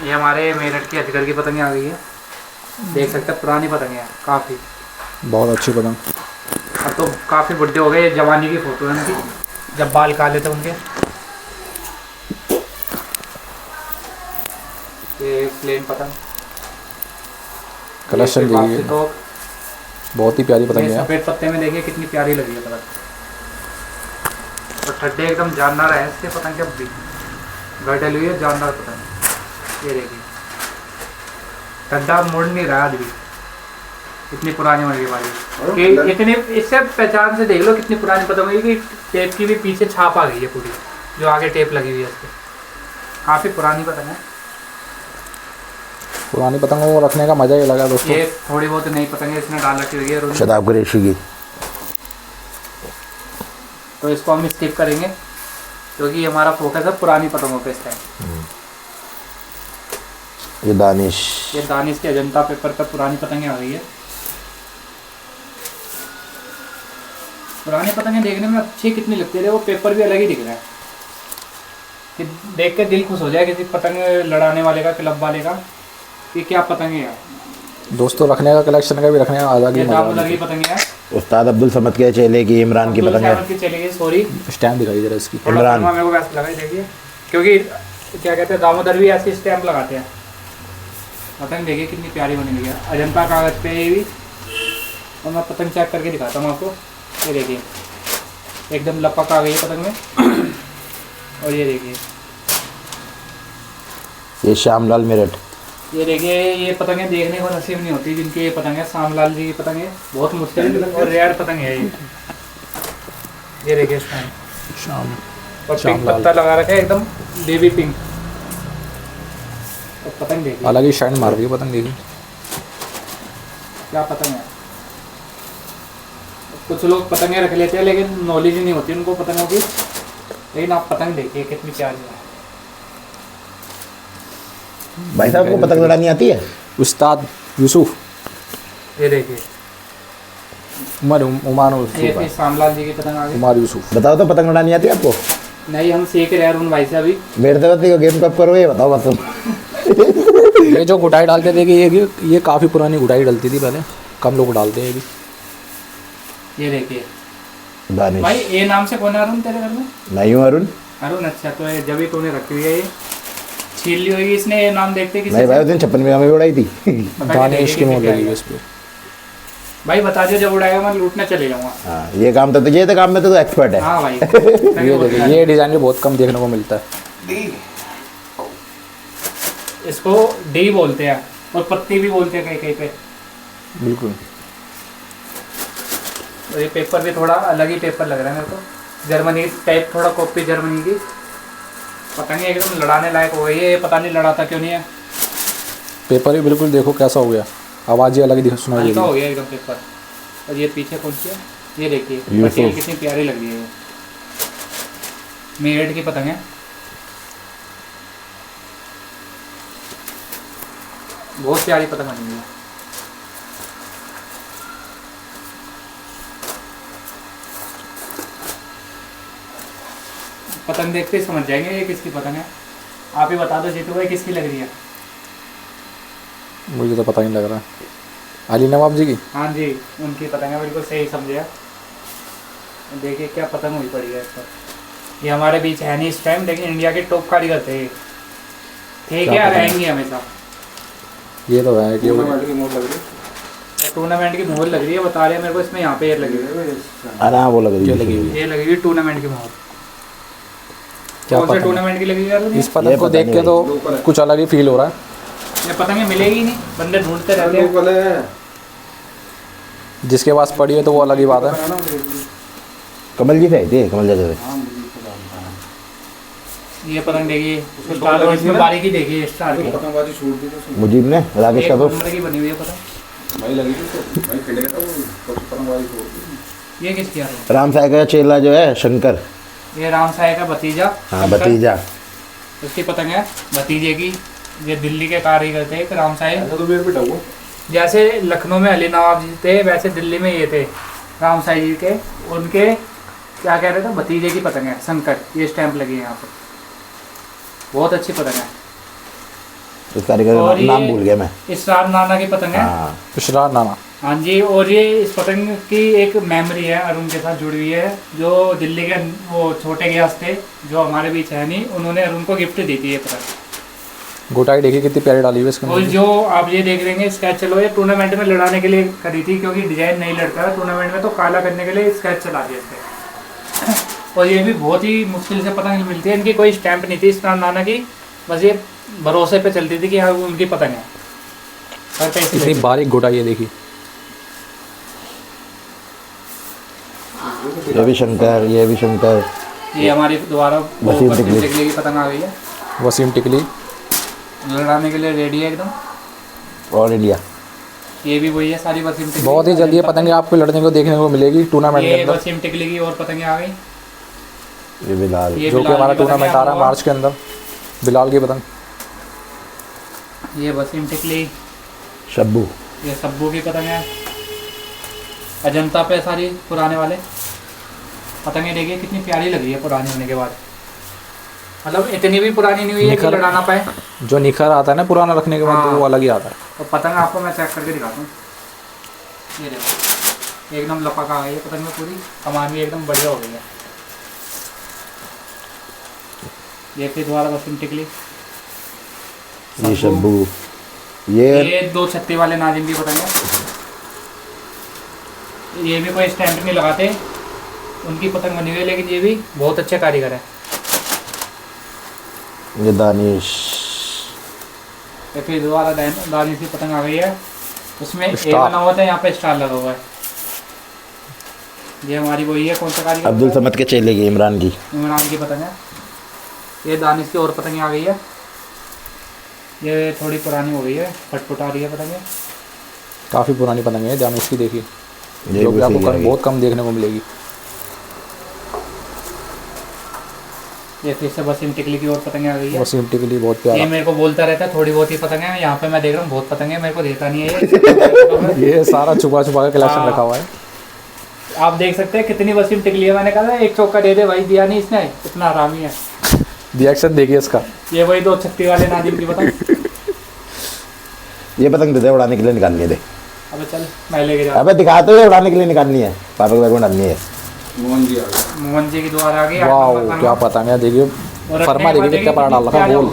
S2: ये हमारे मेरठ की अजगर की पतंग आ गई है, देख सकते हैं पुरानी पतंग है काफ़ी।
S1: बहुत अच्छी पतंग।
S2: अब तो काफ़ी बुढ़े हो गए, ये जवानी की फ़ोटो है उनकी जब बाल काले थे उनके। ये प्लेन पतंग
S1: कलेक्शन
S2: ये
S1: देखिए,
S2: तो
S1: बहुत ही प्यारी पतंग
S2: ये
S1: है।
S2: सफ़ेद पत्ते में देखिए कितनी प्यारी लगी है पतंग। और ठड्डे एकदम जानदार है इसके पतंग के, अब भी घटल हुई है जानदार पतंग। ये देखिए ठड्डा मुड़ नहीं रहा आज भी, इतनी पुरानी होने के बाद कि इतनी, इससे पहचान से देख लो कितनी पुरानी पतंग हुई कि टेप की भी पीछे छाप आ गई है पूरी, जो आगे टेप लगी हुई है इसके। काफ़ी पुरानी पतंग है।
S1: पुरानी पतंगों को रखने का मजा ही लगा दोस्तों।
S2: ये थोड़ी बहुत नई पतंग है इसने डाल रखी हुई है,
S3: शदाब कुरैशी की।
S2: तो इसको हम स्किप करेंगे क्योंकि हमारा फोकस है पुरानी पतंगों पे इस टाइम।
S3: ये दानिश,
S2: ये दानिश के अजंता पेपर पर पुरानी पतंगें आ गई है। पुरानी पतंगें देखने में अच्छी कितनी लगती है, वो पेपर भी अलग ही दिख रहा है कि देख के दिल खुश हो जाए किसी पतंग लड़ाने वाले का, क्लब वाले का, कि क्या पतंगे यार।
S1: दोस्तों रखने का, कलेक्शन का भी रखने का अलग ही
S2: ये
S1: मजा
S2: दामोदर
S1: है।
S2: की पतंगे हैं,
S3: उस्ताद अब्दुल समद के चेले की, इमरान की पतंग है।
S2: चली गई सॉरी,
S1: स्टैम्प दिखाई जरा इसकी।
S3: इमरान।
S2: मेरे को वैसे लगा देखिए, क्योंकि क्या कहते हैं दामोदर भी ऐसी स्टैंप लगाते हैं। पतंग देखिए कितनी प्यारी बनी हुई है, अजंता कागज़ पे ये भी। और मैं पतंग चेक करके दिखाता हूँ आपको। ये देखिए एकदम लपक आ गई है पतंग में। और ये देखिए,
S3: ये श्यामलाल मेरठ।
S2: ये देखिए ये पतंगें देखने को नसीब नहीं होती जिनकी ये पतंग है। श्यामलाल जी की पतंग है, बहुत मुश्किल और रेयर पतंग है ये देखिए इसमें।
S1: शाम
S2: और पिंक
S1: श्यामलाल।
S2: पत्ता लगा रखा है एकदम बेबी पिंक। और पतंग देखिए
S1: अलग ही शाइन मार रही है पतंग देखिए।
S2: क्या पतंग है। कुछ लोग पतंगें रख लेते हैं लेकिन नॉलेज ही नहीं होती उनको पतंगों की। लेकिन आप पतंग देखिए कितनी प्यारी है।
S3: भाई साहब को पतंग लड़ानी आती है?
S1: उस्ताद यूसुफ,
S2: ये देखिए
S1: उमर उमान
S2: ये
S1: यूसुफ
S2: अपनी
S1: है।
S2: श्यामलाल जी की पतंग आ गई।
S1: उमर यूसुफ।
S3: बताओ तो पतंग लड़ानी आती है आपको?
S2: नहीं हम सीख रहे हैं अरुण भाई से अभी।
S3: मेरे तो को गेम कब करो ये बताओ बस तुम।
S1: ये जो गुटाई डालते थे कि ये काफ़ी पुरानी गुटाई डलती थी पहले, कम लोग डालते हैं अभी।
S2: ये देखिए
S3: दानिश।
S2: भाई ए नाम से कौन है अरुण तेरे घर में?
S3: नहीं हूँ अरुण।
S2: अरुण अच्छा, तो ये जब ही तूने रखी हुई है ये छीन ली होगी इसने। ये नाम देखते किसी
S3: नहीं भाई उस दिन 56 में हमें उड़ाई थी।
S1: दानिश की मोड़ लगी है इस पे।
S2: भाई बता दियो जब उड़ाएगा मैं लूटने चले जाऊंगा।
S3: हाँ ये काम तो ये तो काम में तो एक्सपर्ट है।
S2: हाँ भाई
S1: ये देखिए ये डिज़ाइन भी बहुत कम देखने को मिलता है।
S2: इसको डी बोलते हैं और पत्ती भी बोलते हैं कहीं कहीं पे।
S1: बिल्कुल।
S2: और ये पेपर भी थोड़ा अलग ही पेपर लग रहा है मेरे को, जर्मनी टाइप, थोड़ा कॉपी जर्मनी की। पता नहीं एकदम लड़ाने लायक हो गई है ये, पता नहीं लड़ाता क्यों नहीं है।
S1: पेपर भी बिल्कुल देखो कैसा हो गया, आवाज़ ही अलग ही सुनाई दे
S2: हल्का हो
S1: रही है।
S2: गया एकदम पेपर। और ये पीछे कौन सी है? ये देखिए
S3: यूसुफ।
S2: पटेल कितनी प्यारी लग रही है। ये मेरठ की पतंग है, बहुत प्यारी पतंग बनी हुई है। पतंग देखते ही समझ जाएंगे ये किसकी पतंग है। आप ही बता दो जीतू भाई किसकी लग रही है।
S1: मुझे तो पता नहीं लग रहा। अली नवाब जी की।
S2: हाँ जी उनकी पतंग है, बिल्कुल सही समझे। देखिए क्या पतंग हुई पड़ी है इस पर। ये हमारे बीच है नहीं इस टाइम, लेकिन इंडिया के टॉप कारीगर थे ये। ठीक
S1: क्या
S2: है,
S1: पता
S2: रहेंगी हमेशा।
S1: ये तो है कि
S4: टूर्नामेंट की मोड लग रही
S2: टूर्नामेंट की मोहर लग रही है, बता रहे हैं मेरे को, इसमें यहाँ पे एयर लगी हुई है।
S3: अरे हाँ वो लग रही
S1: ये
S3: है
S1: लगी हुई
S2: ये लगी हुई टूर्नामेंट की मोहर।
S1: क्या
S2: कौन से
S1: पता
S2: टूर्नामेंट की लगी हुई है यार?
S1: इस पतंग को
S3: पता
S1: देख
S3: नहीं
S1: के तो
S4: भाई।
S1: कुछ अलग ही फील हो रहा है।
S2: ये पतंगे मिलेगी नहीं, बंदे ढूंढते रहते हैं।
S4: लोकल है।
S1: जिसके पास पड़ी है तो वो अलग ही बात है।
S4: बनाना
S3: कमल जी से आई थी, कमल जी से।
S2: ये पतंग देखिए, स्टार और इसमें बारीकी देखिए स्टार की।
S4: पतंगबाजी छूट दी तो
S3: मुजीब ने राकेश
S2: एक
S3: का दोस्त।
S2: नंबर की बनी हुई है पतंग।
S4: भाई लगी थी तो भाई खेलेगा था वो, तो पतंगबाजी छोड़ दी।
S2: ये किसकी आ रही है?
S3: राम साय का चेला जो है शंकर।
S2: ये राम साय का भतीजा।
S3: हाँ
S2: शंकर।
S3: भतीजा।
S2: उसकी पतंग है भतीजे की। ये दिल्ली के कारीगर थे एक राम साय।
S4: ऐसा तो मेरे बेटा वो
S2: जैसे लखनऊ में अली नवाब जी थे, वैसे दिल्ली में ये थे राम साई जी के। उनके क्या कह रहे थे, भतीजे की पतंग है शंकर। ये स्टैंप लगी है यहाँ पे, बहुत अच्छी पतंग है।
S3: उस कारीगर का
S2: और
S3: नाम
S2: ये-
S3: भूल गया मैं।
S2: इसरार नाना की पतंग है।
S3: हाँ
S1: इशरार नाना।
S2: हाँ जी, और ये इस पतंग की एक मेमोरी है अरुण के साथ जुड़ी हुई है। जो दिल्ली के वो छोटे गियास थे, जो हमारे बीच है नहीं, उन्होंने अरुण को गिफ्ट दी थी ये पतंग।
S1: गोटाई देखिए कितनी प्यारी डाली हुई है इसके
S2: और
S1: अंदर।
S2: जो आप ये देख लेंगे स्केच, चलो ये टूर्नामेंट में लड़ाने के लिए करी थी, क्योंकि डिजाइन नहीं लड़ता है टूर्नामेंट में, तो काला करने के लिए स्केच चला दिया इसके। और ये भी बहुत ही मुश्किल से पतंग मिलती है, इनकी कोई स्टैंप नहीं थी इसका नाना की, बस ये भरोसे पे चलती थी कि हाँ उनकी पतंग है। और पैसे
S1: इतनी
S2: लेते।
S1: बारीक गोटाई है देखिए।
S3: ये भी शंकर, ये भी शंकर।
S2: ये हमारी दोबारा
S3: वसीम टिकली।
S2: टिकली की पतंग आ गई है,
S1: वसीम टिकली।
S2: लड़ाने के लिए रेडी है एकदम।
S3: All India.
S2: ये भी वही है सारी वसीम टिकली।
S1: बहुत ही जल्दी ये पतंगे आपको लड़ने को देखने को मिलेगी टूर्नामेंट के
S2: ये
S1: अंदर,
S2: वसीम टिकली की और पतंगे आ गई।
S3: ये भी लाल।
S2: ये
S1: जो कि
S2: बिलाल
S1: हमारा
S2: की पतंग
S1: टूर्नामेंट आ रहा है
S2: आपको।
S1: मार्च के अंदर। बिलाल की पतंग।
S2: ये वसीम टिकली।
S3: शब्बू।
S2: ये सब्बू की पतंग है। अजंता पे सारी पुराने वाले पतंगे देखिए कितनी प्यारी लग रही है पुरानी होने के बाद। मतलब इतनी भी पुरानी नहीं हुई है कि
S1: निखर-
S2: लड़ाना पाए।
S1: जो निखर आता है ना पुराना रखने के बाद, तो
S2: हाँ।
S1: वो अलग ही आता है।
S2: और पतंग आपको मैं चेक करके दिखाता हूँ। ये देखो एकदम लपक आ गई है पतंग में पूरी, कमान भी एकदम बढ़िया हो गई है। ये फिर दोबारा वसीम टिकली।
S3: ये शब्बू। ये
S2: ये 2 छत्ती वाले नाजिम की पतंग है। ये भी कोई स्टैंप नहीं लगाते, उनकी पतंग बनी हुई है, लेकिन ये भी बहुत अच्छे कारीगर है।
S3: ये दानिश।
S2: ये फिर दोबारा दानिश की पतंग आ गई है, उसमें ए
S1: स्टार।
S2: बना हुआ था, यहाँ पे स्टार लगा हुआ है। ये हमारी वही है, कौन सा कारीगर?
S3: अब्दुल समद के चेले की, इमरान की।
S2: इमरान की पतंग है। ये दानिश की और पतंग आ गई है। ये थोड़ी पुरानी हो गई है, फटफट आ रही है पतंग।
S1: काफ़ी पुरानी पतंग है जान इसकी देखिए,
S3: ये
S1: जो
S3: भी
S1: कि आपको
S3: सही है।
S1: बहुत कम देखने को मिलेगी।
S2: ये फिर से वसीम टिकली की और पतंगे आ गई है।
S1: वसीम टिकली बहुत
S2: ये
S1: प्यारा।
S2: मेरे को बोलता रहता है थोड़ी बहुत ही पतंग है, यहाँ पे मैं देख रहा हूँ बहुत पतंग है, मेरे को देता नहीं है ये।
S1: ये सारा छुपा छुपा के कलेक्शन
S2: हाँ।
S1: रखा हुआ है।
S2: आप देख सकते हैं कितनी वसीम टिकली है। मैंने कहा एक चौका दे दे भाई, दिया नहीं इसने, इतना आरामी है।
S1: रिएक्शन देखिए इसका।
S2: ये वही 2 छत्ती वाले नाजिम की पतंग।
S3: ये पतंग दे दे, उड़ाने के लिए निकालनी है। दे
S2: अबे चल मैं लेके जा।
S3: अबे दिखाते हुए उड़ाने के लिए निकालनी है, पापा के बैग में डालनी है।
S4: मोहन जी आ गए।
S2: मोहन जी की दोबारा आ गई।
S1: वाह क्या पतंग है देखिए, फरमा देखिए कितना बड़ा डाल रखा है गोल।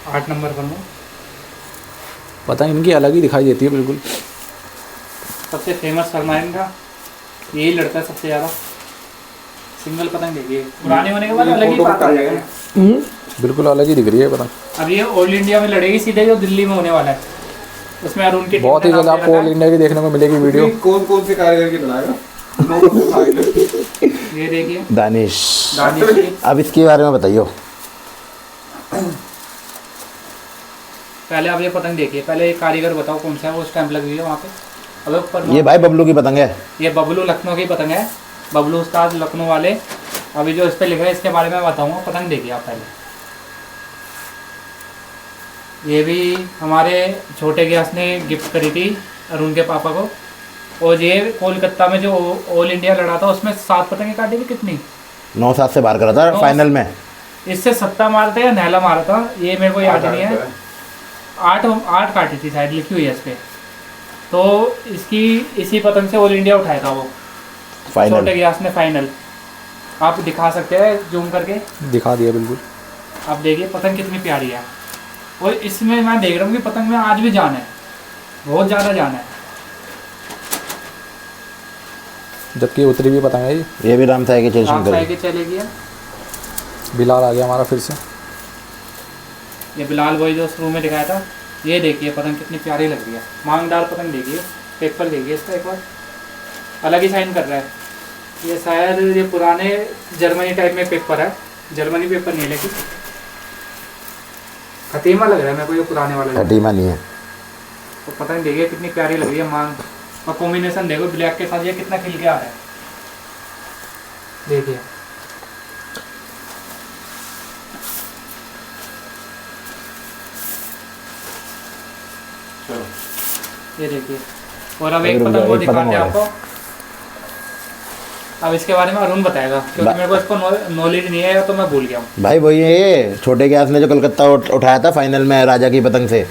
S2: 8 नंबर फरमा।
S1: पतंग इनकी अलग ही दिखाई देती है बिल्कुल।
S2: सबसे फेमस फरमा है इनका, यही लड़ता है सबसे ज़्यादा। सिंगल पतंग देखिए, पुराने होने के बाद अलग ही बात आ जाएगा।
S1: बिल्कुल अलग ही दिख रही है पतंग।
S2: अब ये ऑल इंडिया में लड़ेगी सीधे, जो दिल्ली में होने वाला है, उसमें अरुण की
S1: बहुत ही
S2: टीम
S1: जल्द
S2: ने नाम
S1: आपको
S2: दे
S1: ऑल
S2: रखा
S1: इंडिया की देखने को मिलेगी वीडियो।
S4: कौन कौन से कारीगर की बनाएगा?
S2: है। ये देखिए
S3: दानिश।
S2: दानिश की।
S3: अब इसके बारे में बताइए।
S2: पहले आप ये पतंग देखिए, पहले ये कारीगर बताओ कौन सा है, वो स्टैंप लगी हुई है वहाँ पे। अब ऊपर
S3: ये भाई बबलू की पतंग है।
S2: ये बबलू लखनऊ की पतंग है, बबलू उस्ताद लखनऊ वाले। अभी जो इस पे लिखा है इसके बारे में बताऊंगा। पतंग देखिए आप पहले। ये भी हमारे छोटे गियास ने गिफ्ट करी थी अरुण के पापा को। और ये कोलकाता में जो ऑल इंडिया लड़ा था, उसमें 7 पतंगे काटी थी। कितनी?
S3: 9-7 से बाहर करा था
S2: 9
S3: फाइनल में।
S2: इससे 7 मारा था या नहला मारा था, ये मेरे को याद नहीं है। 8 काटी थी शायद, लिखी हुई है इस पे। तो इसकी इसी पतंग से ऑल इंडिया उठाया था वो छोटे
S3: फाइनल।
S2: गियास ने फाइनल। आप दिखा सकते हैं जूम करके,
S1: दिखा दिया बिल्कुल।
S2: आप देखिए पतंग कितनी प्यारी है। और इसमें मैं देख रहा हूँ कि पतंग में आज भी जान है, बहुत ज़्यादा जान है।
S1: जबकि उतरी भी पतंग है
S3: ये भी राम साई के चल
S2: राम
S3: शंकर
S2: साई की चलेगी है।
S1: बिलाल आ गया हमारा फिर से।
S2: ये बिलाल भाई जो शुरू में दिखाया था। ये देखिए पतंग कितनी प्यारी लग रही है, मांगदार पतंग। देखिए पेपर देखिए इसका एक बार, अलग ही शाइन कर रहा है। ये शायद ये पुराने जर्मनी टाइप में पेपर है, जर्मनी पेपर नहीं है लेकिन खतीमा लग रहा है मेरे को ये पुराने वाला।
S3: खटीमा नहीं है।
S2: तो पतंग देखिए कितनी प्यारी लग रही है मांग, और कॉम्बिनेशन देखो ब्लैक के साथ ये कितना खिल के आ रहा है। देखिए ये देखिए। और अब एक पतंग वो
S3: एक पतंग
S2: दिखाते हैं
S3: और है।
S2: आपको। अब इसके बारे में अरुण बताएगा, क्योंकि मेरे को इसको नॉलेज नहीं है तो मैं भूल गया हूँ।
S3: भाई वही ये छोटे गैस ने जो कलकत्ता उठाया था फाइनल में राजा की पतंग से।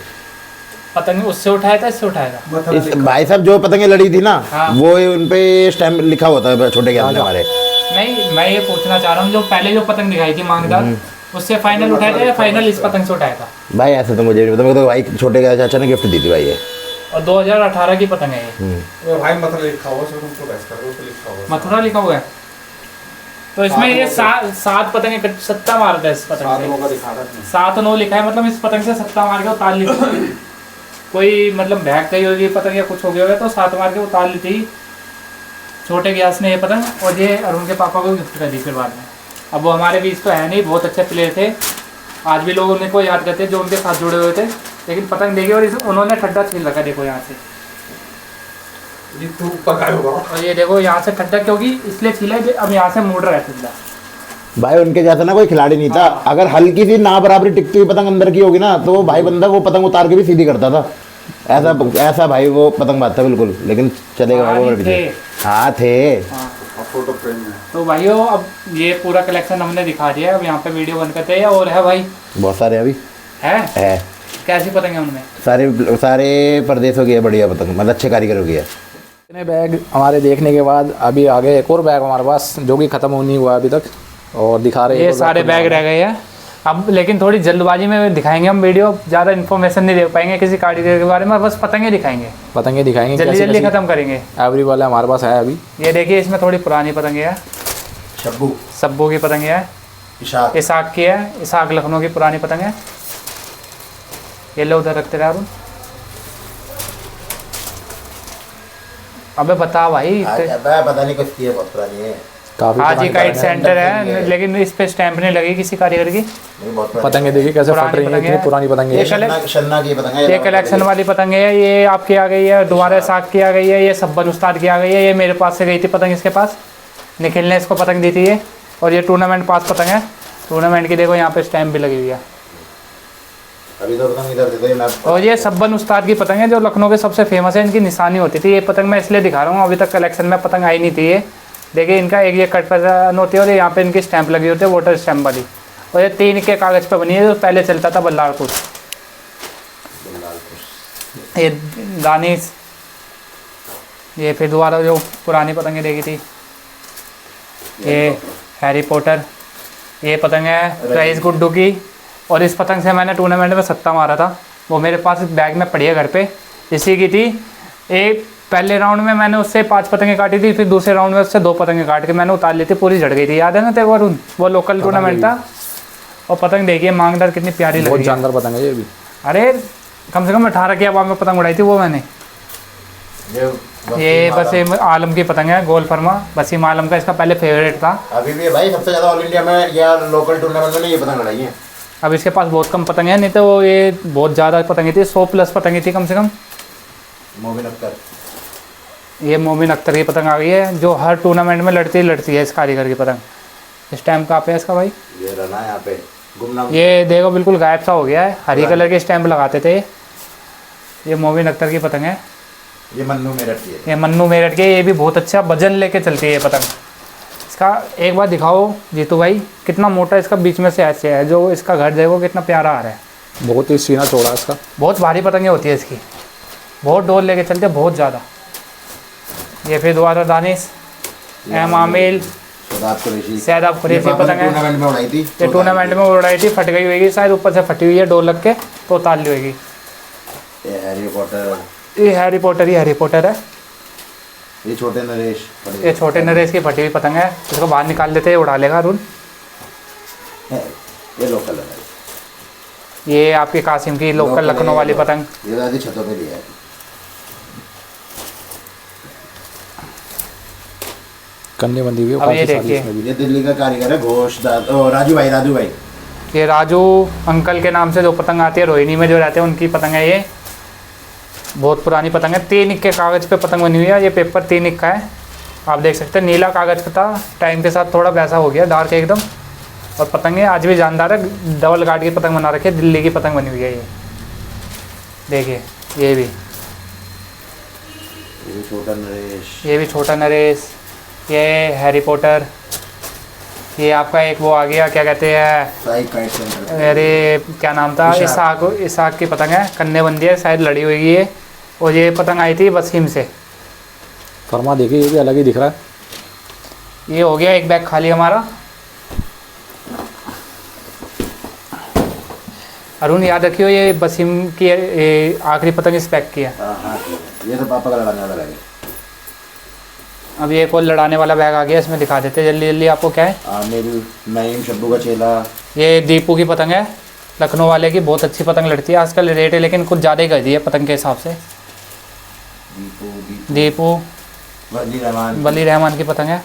S2: पतंग उससे उठाया था, इससे उठाया था।
S3: इस भाई साहब जो पतंगे लड़ी थी ना,
S2: हाँ।
S3: वो उन पे स्टैम्प लिखा हुआ था छोटे गैस में हमारे।
S2: नहीं, मैं ये पूछना चाह रहा हूँ, जो पहले जो पतंग दिखाई थी मांगदार, उससे फाइनल उठाया था या फाइनल इस पतंग से उठाया था?
S3: भाई ऐसे तो मुझे नहीं पता, मेरे को तो भाई छोटे गैस चाचा ने गिफ्ट दी थी भाई ये।
S2: और 2018 की पतंग है ये।
S4: वो भाई मतलब लिखा हुआ है, तुमको बहस कर रहे हो तो लिखा हुआ है।
S2: मथुरा लिखा हुआ है। तो इसमें ये सात पतंगे सत्ता मारा था इस
S4: सात
S2: पतंग
S4: मौका
S2: से।
S4: दिखा रहा है।
S2: 7 9 लिखा है, मतलब इस पतंग से सत्ता मार के उतार ली थी। कोई मतलब बहक गई होगी पतंग या कुछ हो गया होगा तो 7 मार के उतार ली थी छोटे गैस ने ये पतंग, और ये अरुण के पापा को गिफ्ट कर दी फिर बाद में। अब वो हमारे बीच तो है नहीं, बहुत अच्छे प्लेयर थे, आज भी लोग उनको याद करते हैं जो उनके साथ जुड़े हुए थे। लेकिन पतंग देखिए, और उन्होंने ठड्डा छीन रखा, देखो यहाँ से।
S4: ये तू पकाए होगा।
S2: और ये देखो यहाँ से ठड्डा क्योंकि इसलिए छीला है, अब यहाँ से मुड़ रहा है ठड्डा।
S3: भाई उनके जैसा ना कोई खिलाड़ी नहीं था। अगर हल्की सी ना बराबरी टिकती हुई पतंग अंदर की होगी ना, तो वो भाई बंदा वो पतंग उतार के भी सीधी करता था। ऐसा भाई वो पतंग बात था बिल्कुल। लेकिन चलेगा
S2: हाँ,
S3: वो
S2: थे।
S3: हाँ थे।
S2: हाँ।
S4: अब फोटो फ्रेम में
S2: तो भाइयों अब ये पूरा कलेक्शन हमने दिखा दिया है। अब यहाँ पे वीडियो बंद करते हैं। और है भाई?
S3: बहुत सारे अभी
S2: है कैसी पतंग है उनमें?
S3: सारे परदेशों की है, बढ़िया पतंग, मतलब अच्छे कारीगरों की है।
S1: इतने बैग हमारे देखने के बाद अभी आगे एक और बैग हमारे पास जो कि ख़त्म होनी हुआ है अभी तक, और दिखा रहे हैं।
S2: ये सारे बैग रह गए हैं अब, लेकिन थोड़ी जल्दबाजी में दिखाएंगे हम वीडियो। ज़्यादा इन्फॉर्मेशन नहीं दे पाएंगे किसी कारीगर के बारे में, बस पतंगे दिखाएंगे,
S1: पतंगे दिखाएंगे
S2: जल्दी जल्दी ख़त्म करेंगे।
S1: एवरी वाला हमारे पास है अभी।
S2: ये देखिए इसमें थोड़ी पुरानी पतंगे है, सब्बू की पतंगे है, इसाक की है, इसाक लखनऊ की पुरानी पतंग है। ये लो उधर रखते रहे अरुण। अबे बता भाई,
S3: पता नहीं कुछ है, बहुत पुरानी है।
S1: काफ़ी
S2: हाजी काइट सेंटर है, लेकिन इस पे स्टैंप नहीं लगी किसी कारीगर की।
S1: पतंगे देखिए कैसे फट रही हैं,
S2: पुरानी
S1: इतनी पुरानी पतंगे
S2: ये
S1: हैं।
S3: शन्ना की पतंग है।
S2: ये कलेक्शन वाली पतंग है, ये आपकी आ गई है, दोबारा साग की आ गई है, ये सब्बन उस्ताद की आ गई है। ये मेरे पास से गई थी पतंग, इसके पास निखिल ने इसको पतंग दी थी ये। और ये टूर्नामेंट पास पतंग है, टूर्नामेंट की देखो यहाँ पे स्टैंप भी लगी हुई है।
S3: अभी तो पतंग इधर दे दो।
S2: और ये सब्बन उस्ताद की पतंग है जो लखनऊ के सबसे फेमस है, इनकी निशानी होती थी। ये पतंग मैं इसलिए दिखा रहा हूँ, अभी तक कलेक्शन में पतंग आई नहीं थी ये। देखिए इनका एक ये कट पैटर्न होती है और यहाँ पे इनकी स्टैंप लगी होती है, वोटर स्टैंप वाली। और ये 3 के कागज़ पे बनी है, जो पहले चलता था बल्लारपुर। ये दानिश, ये फिर दोबारा जो पुरानी पतंगें देखी थी, ये हैरी पॉटर। ये पतंग है रईस गुड्डू की, और इस पतंग से मैंने टूर्नामेंट में सट्टा मारा था। वो मेरे पास बैग में पड़ी है घर पे, इसी की थी। एक पहले राउंड में मैंने उससे 5 पतंगे काटी थी, फिर दूसरे राउंड में उससे 2 पतंगे काट के मैंने उतार ली थी, पूरी झड़ गई थी। याद है ना तेरे को अरुण? वो लोकल टूर्नामेंट था। और पतंग देखिए मांगदार कितनी प्यारी लगी,
S1: बहुत जानदार पतंग है ये भी।
S2: अरे कम से कम 18 की आवाज़ में पतंग उड़ाई थी वो मैंने। ये वसीम आलम की पतंग है, गोल फरमा। वसीम आलम का इसका पहले फेवरेट था।
S3: अभी भी भाई सबसे ज़्यादा ऑल इंडिया में या लोकल टूर्नामेंट में ये पतंग लड़ाई है।
S2: अब इसके पास बहुत कम पतंग है, नहीं तो वो ये बहुत ज़्यादा पतंगी थी, 100+ पतंगी थी कम से कम।
S3: मोमिन अख्तर,
S2: ये मोमिन अख्तर की पतंग आ गई है, जो हर टूर्नामेंट में लड़ती है इस कारीगर की पतंग। इस टाइम कहाँ पे है इसका भाई?
S3: ये रहना यहाँ पे गुमनाम।
S2: ये देखो बिल्कुल गायब सा हो गया है, हरी कलर के स्टैंप लगाते थे। ये मोमिन अख्तर की पतंग है।
S3: ये मन्नू मेरठ की है।
S2: ये मन्नू मेरठ के, ये भी बहुत अच्छा वजन लेके चलती है ये पतंग। इसका एक बार दिखाओ जीतू भाई, कितना मोटा इसका बीच में से ऐसे है, जो इसका घर देखो कितना प्यारा आ रहा है।
S1: बहुत ही सीना चौड़ा है इसका।
S2: बहुत भारी पतंगें होती है इसकी, बहुत डोल लेके चलते हैं, बहुत ज़्यादा। ये फिर दोबारा दानिश, एम आमिल, शायद आप खुरेशी पतंग है,
S3: टूर्नामेंट में उड़ाई थी
S2: ये टूर्नामेंट में उड़ाई थी, फट गई होगी शायद, ऊपर से फटी हुई है डोर लग के तो उतार ली होगी।
S3: ये हैरी पॉटर,
S2: ये हैरी पॉटर, ये हैरी पॉटर है।
S3: ये छोटे नरेश,
S2: ये छोटे नरेश की फटी हुई पतंग है, इसको बाहर निकाल लेते हैं, उड़ा लेगा अरुण।
S3: ये लोकल है,
S2: ये आपके कासिम की लोकल लखनऊ वाली पतंग।
S3: ये दादी छतों पे लिया है।
S1: कन्नी बंदी हुई है,
S2: अब ये
S1: काफी सारी
S2: देखिए।
S1: इसमें भी।
S3: ये दिल्ली का कारीगर है घोष राजू भाई।
S2: ये राजू अंकल के नाम से जो पतंग आती है रोहिणी में जो रहते हैं उनकी पतंग है ये। बहुत पुरानी पतंग है, 3 इंच के कागज़ पे पतंग बनी हुई है। ये पेपर 3 इंच का है, आप देख सकते हैं। नीला कागज़ का था, टाइम के साथ थोड़ा वैसा हो गया, डार्क एकदम। और पतंग आज भी जानदार है, डबल गार्ड की पतंग बना रखी है, दिल्ली की पतंग बनी हुई है ये। देखिए ये भी,
S3: ये छोटा नरेश,
S2: ये भी छोटा नरेश, ये हैरी पॉटर। ये आपका एक वो आ गया, क्या कहते हैं, अरे क्या नाम था, इसाक की पतंग है, कन्ने बंदी है, शायद लड़ी हुई है। और ये पतंग आई थी वसीम से।
S1: फरमा देखिए, ये भी अलग ही दिख रहा है।
S2: ये हो गया एक बैग खाली हमारा। अरुण याद रखियो, ये वसीम की आखिरी पतंग इस बैग की है।
S3: ये तो पापा का लड़ाने वाला है।
S2: अब ये एक और लड़ाने वाला बैग आ गया, इसमें दिखा देते जल्दी जल्दी आपको क्या है।
S3: आमिर, नईम, शब्बू का चेला।
S2: ये दीपू की पतंग है, लखनऊ वाले की, बहुत अच्छी पतंग लड़ती है। आजकल रेट है लेकिन कुछ ज़्यादा ही कर दी है पतंग के हिसाब से। दीपू वली रहमान की पतंग है,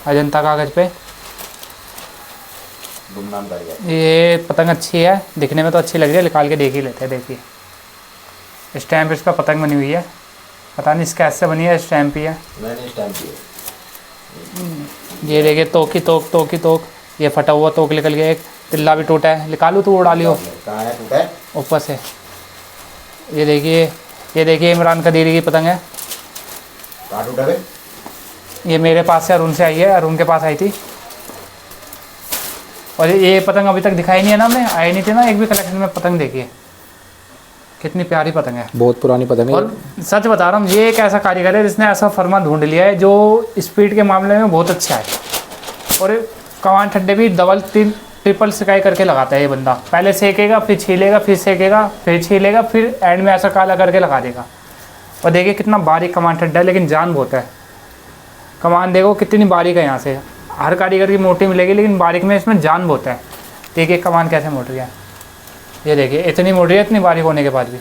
S2: अजंता कागज़ पे।
S3: गुमनाम कारीगर।
S2: ये पतंग अच्छी है, दिखने में तो अच्छी लग रही है, निकाल के देख ही लेते हैं। देखिए स्टैम्प इस पर पतंग बनी हुई है, पता नहीं स्केच से बनी है, स्टैम्प ही है।
S3: मैंने स्टैम्प किया।
S2: ये देखिए तोक की तोक, ये फटा हुआ तोक निकल गया, एक तिल्ला भी टूटा है, निकालू तो उड़ा लियो
S3: कहाँ है, टूटा है
S2: ऊपर से। ये देखिए इमरान कदीरी की पतंग है।
S3: कहाँ टूटा है?
S2: ये मेरे पास से अरुण से आई है, अरुण के पास आई थी। और ये पतंग अभी तक दिखाई नहीं है ना, हमने आई नहीं थी ना एक भी कलेक्शन में पतंग। देखिए कितनी प्यारी पतंग है,
S1: बहुत पुरानी पतंग है।
S2: और सच बता रहा हूँ, ये एक ऐसा कारीगर है जिसने ऐसा फर्मा ढूंढ लिया है जो स्पीड के मामले में बहुत अच्छा है। और कमान ठड्डे भी डबल ट्रिपल सिकाई करके लगाता है ये बंदा। पहले सेकेगा, फिर छीलेगा, फिर सेकेगा, फिर छीलेगा, फिर एंड में ऐसा काला करके लगा देगा। और देखिए कितना बारीक कमान ठड्डा है, लेकिन जान बहुत है। कमान देखो कितनी बारीक है, यहाँ से हर कारीगर की मोटी मिलेगी लेकिन बारीक में इसमें जान बहुत है। देखिए कमान कैसे मोट रही है, ये देखिए इतनी मोट रही है, इतनी बारीक होने के बाद भी।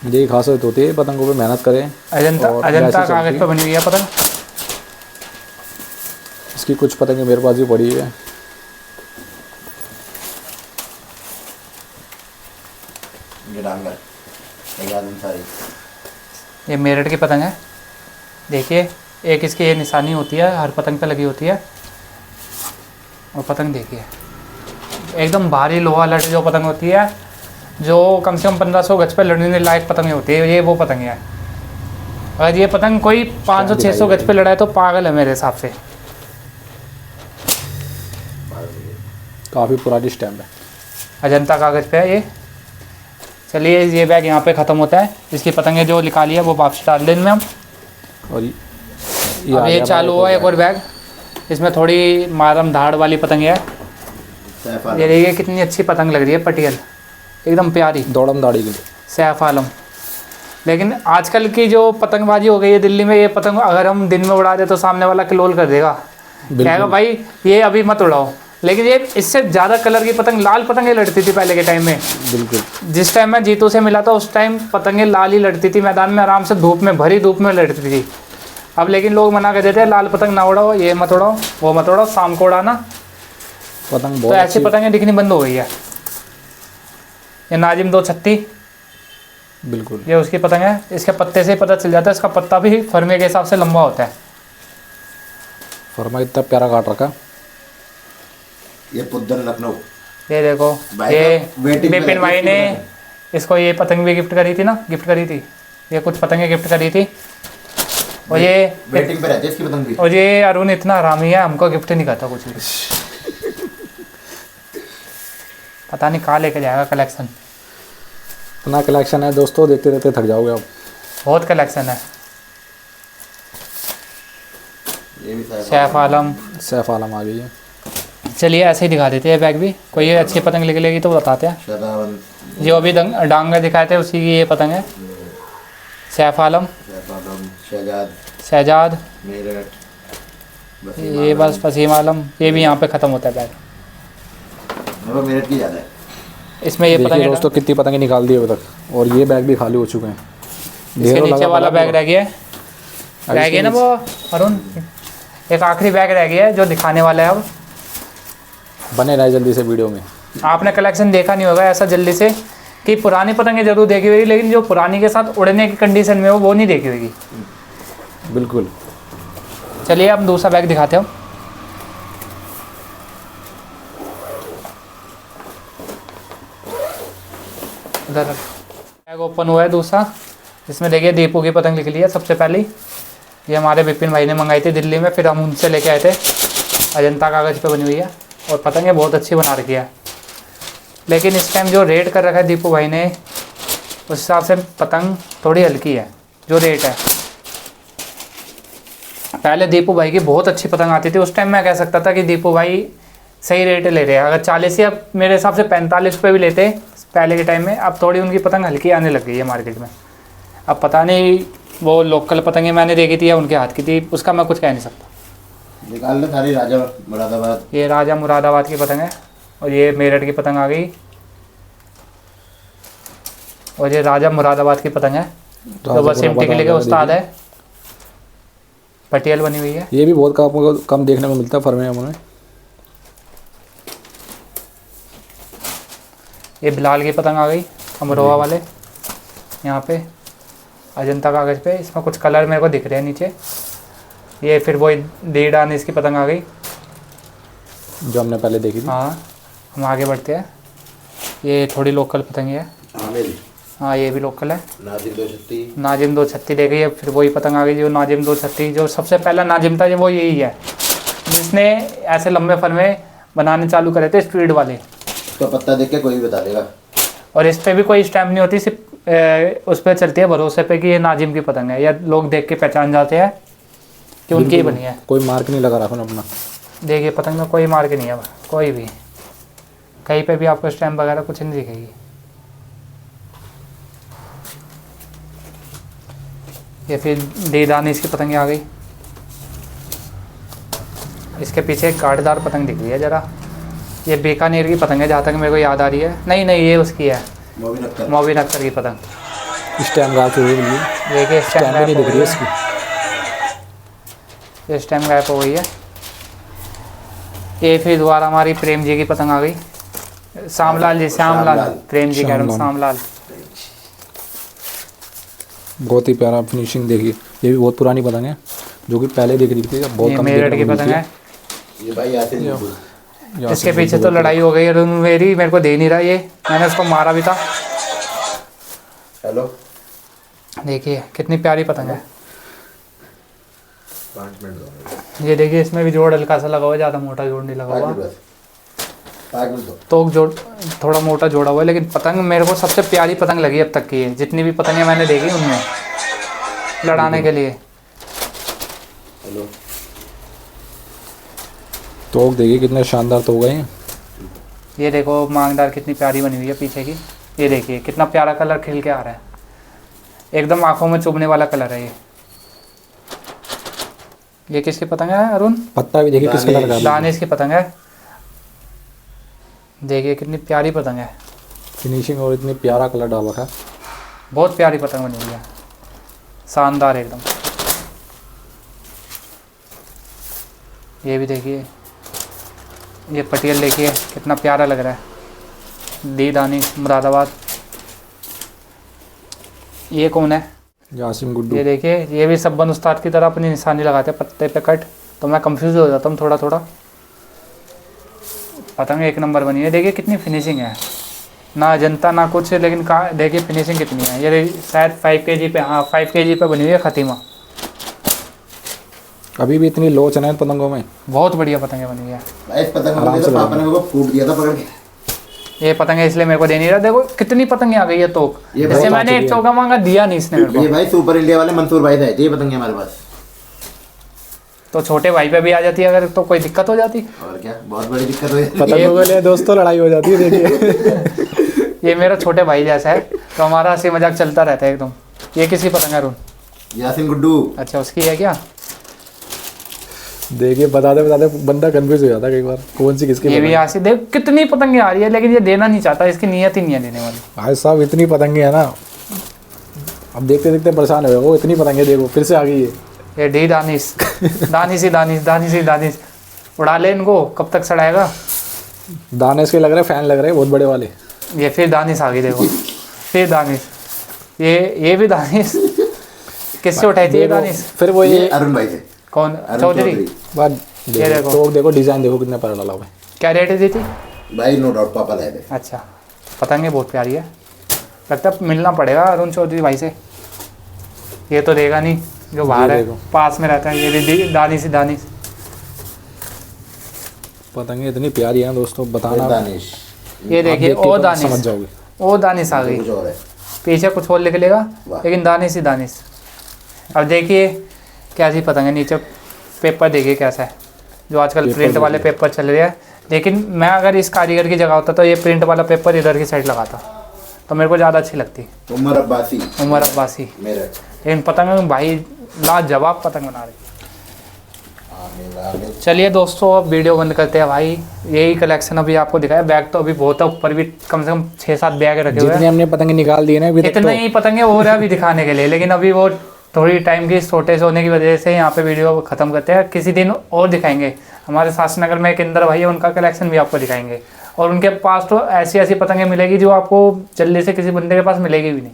S1: यही खासियत होती है पतंगों पे मेहनत करें।
S2: अजंता कागज़ पे बनी हुई है पतंग।
S1: इसकी कुछ पतंगें मेरे पास भी पड़ी है।
S3: ये डांगर, सारी।
S2: ये मेरठ की पतंग है, देखिए एक इसकी ये निशानी होती है, हर पतंग पे लगी होती है। और पतंग देखिए एकदम भारी लोहा लट जो पतंग होती है, जो कम से कम 1500 गज पे लड़ने लायक पतंग होती है, ये वो पतंग है। अगर ये पतंग कोई 500-600 गज पे लड़ाए तो पागल है मेरे हिसाब से।
S1: काफ़ी पुरानी स्टैम्प है,
S2: अजंता कागज़ पे है ये। चलिए ये बैग यहाँ पे ख़त्म होता है, इसकी पतंगें जो निकाली है वो वापस डाल दें इनमें हम।
S1: और
S2: अब ये चालू हुआ एक और बैग, इसमें थोड़ी मारम धाड़ वाली पतंग है। ये देखिए कितनी अच्छी पतंग लग रही है, पटियल एकदम प्यारी,
S1: दौड़म दाढ़ी के लिए
S2: सैफ आलम। लेकिन आजकल की जो पतंगबाजी हो गई है दिल्ली में, ये पतंग अगर हम दिन में उड़ा दे तो सामने वाला किलोल कर देगा, कहेगा भाई ये अभी मत उड़ाओ। लेकिन ये इससे ज़्यादा कलर की पतंग, लाल पतंगें लड़ती थी पहले के टाइम में।
S1: बिल्कुल,
S2: जिस टाइम मैं जीतू से मिला था उस टाइम पतंगें लाल ही लड़ती थी, मैदान में आराम से धूप में, भरी धूप में लड़ती थी। अब लेकिन लोग मना कर देते हैं लाल पतंग ना उड़ाओ, ये मत उड़ाओ, वो मत उड़ाओ, शाम को उड़ाना।
S1: पतंग
S2: तो
S1: बहुत
S2: ऐसी पतंगें दिखनी बंद हो गई है। ये नाजिम 236,
S1: बिल्कुल
S2: ये उसकी पतंग है। इसके पत्ते से ही पता चल जाता है, इसका पत्ता भी फरमे के हिसाब से लंबा होता है।
S1: फरमा इतना प्यारा काट रखा।
S3: ये पुद्दन लखनऊ।
S2: ये देखो, ये बिपिन भाई ने इसको ये पतंग भी गिफ्ट करी थी ना, गिफ्ट करी थी, ये कुछ पतंगें गिफ्ट करी थी। और ये
S3: वेटिंग पे रहती है इसकी पतंग भी।
S2: और ये अरुण इतना हरामी है, हमको गिफ्ट नहीं करता कुछ भी। पता नहीं कहाँ लेके जाएगा कलेक्शन।
S1: इतना कलेक्शन है दोस्तों, देखते रहते थक जाओगे आप।
S2: बहुत कलेक्शन है।
S3: ये भी
S2: सैफ आलम।
S1: सैफ आलम आ गई है।
S2: चलिए ऐसे ही दिखा देते हैं बैग भी, कोई अच्छी पतंग निकलेगी तो बताते हैं।
S3: शदावन,
S2: जो अभी डांग में दिखाए थे उसी की ये पतंग है। सैफ आलम,
S3: शहजाद,
S2: शहजाद,
S3: मेरठ,
S2: ये बस वसीम आलम। ये भी यहाँ पे ख़त्म होता है बैग।
S3: मेरठ की ज़्यादा है।
S2: इसमें ये
S1: देखिए
S2: पतंग
S1: दोस्तों कितनी पतंगें निकाल दी अभी तक, और ये बैग भी खाली हो चुके हैं।
S2: इसके
S1: ढेरों
S2: नीचे
S1: लगा
S2: वाला
S1: पड़ा
S2: बैग रह गया है, रह गया ना वो अरुण। एक आखिरी बैग रह गया है जो दिखाने वाला है अब।
S1: बने रहे जल्दी से वीडियो में।
S2: आपने कलेक्शन देखा नहीं होगा ऐसा जल्दी से, कि पुरानी पतंगें जरूर देखी होगी, लेकिन जो पुरानी के साथ उड़ने की कंडीशन में हो वो नहीं देखी होगी।
S1: बिल्कुल।
S2: चलिए अब दूसरा बैग दिखाते हो। उधर बैग ओपन हुआ है दूसरा। इसमें देखिए दीपू की पतंग लिख ली है सबसे पहली। ये हमारे विपिन भाई ने मंगाई थी दिल्ली में, फिर हम उनसे लेके आए थे। अजंता कागज़ पे बनी हुई है और पतंगें बहुत अच्छी बना रखी है। लेकिन इस टाइम जो रेट कर रखा है दीपू भाई ने, उस हिसाब से पतंग थोड़ी हल्की है जो रेट है। पहले दीपू भाई की बहुत अच्छी पतंग आती थी, उस टाइम मैं कह सकता था कि दीपू भाई सही रेट ले रहे हैं। अगर 40 या मेरे हिसाब से 45 रुपये भी लेते पहले के टाइम में, अब थोड़ी उनकी पतंग हल्की आने लग गई है मार्केट में। अब पता नहीं वो लोकल पतंगें मैंने देखी थी या उनके हाथ की थी, उसका मैं कुछ कह नहीं सकता।
S3: निकाल लो सारी राजा मुरादाबाद।
S2: ये राजा मुरादाबाद की पतंग है, और ये मेरठ की पतंग आ गई, और ये राजा मुरादाबाद की पतंग है जो बस सिमटी के लिए उस्ताद है। पटियाल बनी हुई है।
S1: ये भी बहुत कम देखने को मिलता है फरमे में।
S2: ये बिलाल की पतंग आ गई अमरोहा वाले, यहाँ पे अजंता कागज़ पे। इसमें कुछ कलर मेरे को दिख रहे हैं नीचे। ये फिर वही डी डानिस की पतंग आ गई
S1: जो हमने पहले देखी थी।
S2: हाँ, हम आगे बढ़ते हैं। ये थोड़ी लोकल पतंग है। हाँ, ये भी लोकल है। नाजिम 236 देखिए। ये फिर वही पतंग आ गई जो नाजिम 236, जो सबसे पहला नाजिम था वो यही है जिसने ऐसे लंबे फरमे बनाने चालू करे थे स्पीड वाले।
S3: तो पत्ता देख के कोई बता देगा।
S2: और इस पर भी कोई स्टैम्प नहीं होती, सिर्फ उस पर चलती है भरोसे पे कि ये नाजिम की पतंग है, या लोग देख के पहचान जाते हैं कि उनकी ही बनी है।
S1: कोई मार्क नहीं लगा रहा अपना।
S2: देखिए पतंग में कोई मार्क नहीं है, कोई भी कहीं पे भी आपको स्टैम्प वगैरह कुछ नहीं दिखेगी। ये फिर डी दानिश की पतंग आ गई। इसके पीछे एक कांटेदार पतंग दिख रही है ज़रा। ये बीकानेर की पतंग है जहाँ तक मेरे को याद आ रही है। नहीं, ये उसकी है, मोबिन अख्तर की पतंग।
S1: इस टाइम गायब हुई है।
S2: देखिए
S1: स्टैम्प नहीं दिख रही है इसकी।
S2: ये स्टैम्प गायब हो गई है। ये फिर दोबारा हमारी प्रेम जी की पतंग आ गई। श्यामलाल जी, श्यामलाल, प्रेम जी कह रहा हूँ, श्यामलाल।
S1: बहुत ही प्यारा फिनिशिंग देखिए। ये भी बहुत पुरानी पतंग है जो कि पहले देख रही थी। बहुत
S2: ये
S1: कम
S2: मेरठ की पतंग है।
S3: ये भाई
S2: इसके पीछे तो लड़ाई हो गई, मेरे को दे नहीं रहा। ये मैंने उसको मारा भी था।
S3: हेलो,
S2: देखिए कितनी प्यारी पतंग है।
S3: 5 मिनट दो।
S2: ये देखिए इसमें भी जोड़ हल्का सा लगा हुआ है, ज़्यादा मोटा जोड़ नहीं लगा हुआ।
S3: 5 मिनट दो।
S2: तो जोड़ थोड़ा मोटा जोड़ा हुआ है, लेकिन पतंग मेरे को सबसे प्यारी पतंग लगी अब तक की है। जितनी भी पतंगें मैंने देखी उनमें लड़ाने के लिए।
S3: हेलो,
S1: तोक देखिए कितने शानदार तोक गए हैं।
S2: ये देखो मांगदार कितनी प्यारी बनी हुई है पीछे की। ये देखिए कितना प्यारा कलर खिल के आ रहा है, एकदम आंखों में चुभने वाला कलर है। ये किसकी पतंग है अरुण?
S1: पत्ता भी देखिए किस कलर का है।
S2: दानिश की पतंग है। देखिए कितनी प्यारी पतंग है।
S1: फिनिशिंग और इतनी प्यारा कलर डाल रखा है।
S2: बहुत प्यारी पतंग बनी हुई है, शानदार एकदम। ये भी देखिए, ये पटियाल देखिए कितना प्यारा लग रहा है। दी दानिश मुरादाबाद। ये कौन है?
S1: यासिम गुड्डू।
S2: ये देखिए, ये भी सबन उस्ताद की तरह अपनी निशानी लगाते हैं पत्ते पे कट, तो मैं कंफ्यूज हो जाता हूँ थोड़ा थोड़ा। पतंग एक नंबर बनी है। देखिए कितनी फिनिशिंग है, ना अजंता ना कुछ, लेकिन देखिए फिनिशिंग कितनी है। ये शायद 5 kg पे, हाँ 5 kg पे बनी हुई है खतीमा।
S1: अभी भी इतनी लोच है पतंगों में।
S2: बहुत बढ़िया पतंगें बनी हुई है।
S3: भाई इस पतंग को तो पापा ने मेरे को फूट दिया था पकड़ के।
S2: ये पतंग है इसलिए मेरे को दे नहीं रहा। देखो कितनी पतंगें आ गई है तोक। जैसे मैंने एक चौका मांगा, दिया नहीं इसने मेरे को।
S3: ये भाई सुपर इंडिया वाले मंसूर भाई से आई थी ये पतंग हमारे पास।
S2: तो छोटे भाई पे भी आ जाती अगर तो कोई दिक्कत हो जाती।
S3: और क्या, बहुत बड़ी दिक्कत हो जाती है।
S1: पतंगों के लिए दोस्तों लड़ाई हो जाती है, देखिए।
S2: ये मेरा छोटे भाई जैसा है, तो हमारा हंसी मजाक चलता रहता है एकदम। ये किसी पतंग है अरुण?
S3: यासीन गुड्डू।
S2: अच्छा, उसकी है क्या?
S1: देखिए बताते बताते बंदा कंफ्यूज हो जाता है कई बार कौन सी किसकी
S2: ये भी
S1: पतंग।
S2: यहाँ से देख कितनी पतंगे आ रही है, लेकिन ये देना नहीं चाहता, इसकी नीयत ही नहीं है देने वाली।
S1: भाई साहब इतनी पतंगे है ना, अब देखते देखते परेशान हो गए वो, इतनी पतंगे देखो फिर से आ गई है।
S2: ये डी दानिश दानिश ही दानिश, दानिश ही दानिश। उड़ा ले इनको, कब तक सड़ाएगा।
S1: दाने इसके लग रहे फैन लग रहे हैं बहुत बड़े वाले।
S2: ये फिर दानिश आ गई देखो, फिर दानिश। ये भी दानिश। किससे उठाई थी ये दानिश?
S1: फिर वो
S3: ये
S1: ये
S3: अरुण भाई से।
S2: कौन?
S3: अरुण
S2: चौधरी।
S1: बात
S2: ये देखो।
S1: तो देखो डिजाइन देखो कितने पर डाला हुआ है।
S2: क्या रेट दी थी?
S3: भाई नो डाउट पापा लाए थे।
S2: अच्छा, पतंगे बहुत प्यारी है। लगता है मिलना पड़ेगा अरुण चौधरी भाई से। ये तो देगा नहीं, जो बाहर है
S1: देखो।
S2: पास में रहता है। ये भी दानिश ही दानिश।
S1: पतंगे इतनी प्यारी है दोस्तों, बताना
S3: दानिश।
S2: ये
S1: आप
S2: देखिए,
S1: देख के
S2: ओ
S1: तो
S2: दानिश,
S1: समझ जाओगे।
S2: ओ दानिश आ गई।
S3: कुछ और है।
S2: पीछे कुछ और लिख लेगा,
S3: वाह।
S2: लेकिन दानिश ही दानिश। अब देखिए क्या सी पतंग है। नीचे पेपर देखिए कैसा है, जो आजकल
S1: पेपर
S2: प्रिंट वाले
S1: देखिए।
S2: पेपर चल रहे हैं। लेकिन मैं अगर इस कारीगर की जगह होता तो ये प्रिंट वाला पेपर इधर की साइड लगाता, तो मेरे को ज़्यादा अच्छी लगती।
S3: उमर अब्बासी
S2: उमर अब्बासी।
S3: मेरे।
S2: लेकिन पतंग भाई लाजवाब पतंग बना रहे।
S3: आमीन आमीन।
S2: चलिए दोस्तों, अब वीडियो बंद करते हैं भाई। यही कलेक्शन अभी आपको दिखाया। बैग तो अभी बहुत है, ऊपर भी कम से कम 6-7 बैग रखे हुए
S1: जितने
S2: हैं।
S1: हमने पतंगे निकाल दिए ना अभी तक
S2: इतने ही पतंगे हो रहे हैं अभी दिखाने के लिए, लेकिन अभी वो थोड़ी टाइम की शॉर्टेज होने की वजह से यहाँ पे वीडियो ख़त्म करते हैं। किसी दिन और दिखाएंगे। हमारे शास्त्रनगर में एक इंदर भाई है, उनका कलेक्शन भी आपको दिखाएंगे। और उनके पास तो ऐसी ऐसी पतंगे मिलेगी जो आपको जल्दी से किसी बंदे के पास मिलेगी भी नहीं।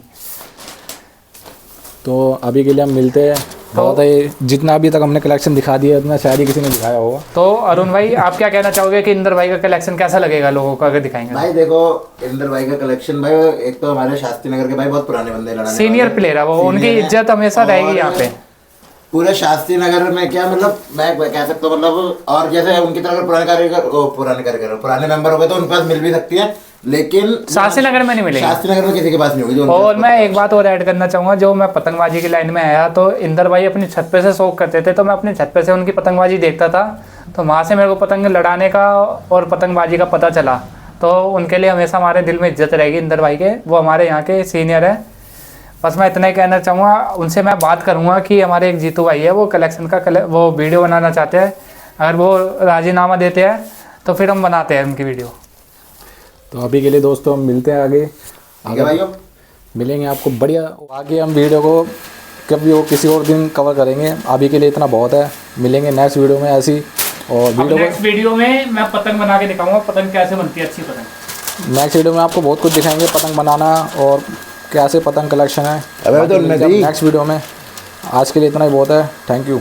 S1: तो अभी के लिए हम मिलते हैं। बहुत है, जितना अभी तक हमने कलेक्शन दिखा दिया उतना शायद ही किसी ने दिखाया होगा।
S2: तो अरुण भाई, आप क्या कहना चाहोगे कि इंदर भाई का कलेक्शन कैसा लगेगा लोगों को अगर दिखाएंगे?
S3: भाई देखो, इंदर भाई का कलेक्शन भाई, एक तो हमारे शास्त्री नगर के भाई बहुत पुराने बंदे लड़ाने
S2: सीनियर
S3: वाले।
S2: प्लेयर है वो, उनकी
S3: Senior है।
S2: इज्जत हमेशा रहेगी
S3: और
S2: यहाँ पे।
S3: पूरे शास्त्री नगर में क्या मतलब, मैं कह सकता हूँ मतलब, और जैसे उनकी तरह अगर पुराने मेंबर हो गए तो उनके पास मिल भी सकती है, लेकिन
S2: शास्त्री नगर में नहीं मिलेगी।
S3: शास्त्री नगर में किसी के पास नहीं होगी जो उनके
S2: और
S3: पास
S2: मैं एक बात और ऐड करना चाहूँगा। जो मैं पतंगबाजी की लाइन में आया तो इंदर भाई अपनी छत पे से शौक करते थे, तो मैं अपनी छत पे से उनकी पतंगबाजी देखता था। तो वहाँ से मेरे को पतंग लड़ाने का और पतंगबाजी का पता चला। तो उनके लिए हमेशा हमारे दिल में इज्जत रहेगी इंदर भाई के। वो हमारे यहाँ के सीनियर है। बस मैं इतना ही कहना चाहूँगा। उनसे मैं बात करूँगा कि हमारे एक जीतू भाई है, वो कलेक्शन का वो वीडियो बनाना चाहते हैं। अगर वो राजीनामा देते हैं तो फिर हम बनाते हैं उनकी वीडियो।
S1: तो अभी के लिए दोस्तों हम मिलते हैं आगे।
S3: ठीक है भाइयों,
S1: मिलेंगे आपको बढ़िया। आगे हम वीडियो को कभी वो किसी और दिन कवर करेंगे। अभी के लिए इतना बहुत है। मिलेंगे नेक्स्ट वीडियो में ऐसी। और वीडियो
S2: नेक्स्ट वीडियो में मैं पतंग बना के दिखाऊंगा, पतंग कैसे बनती है अच्छी पतंग।
S1: नेक्स्ट वीडियो में आपको बहुत कुछ दिखाएंगे, पतंग बनाना और कैसे पतंग कलेक्शन है।
S3: अबे तो
S1: नेक्स्ट वीडियो में। आज के लिए इतना ही बहुत है। Thank you.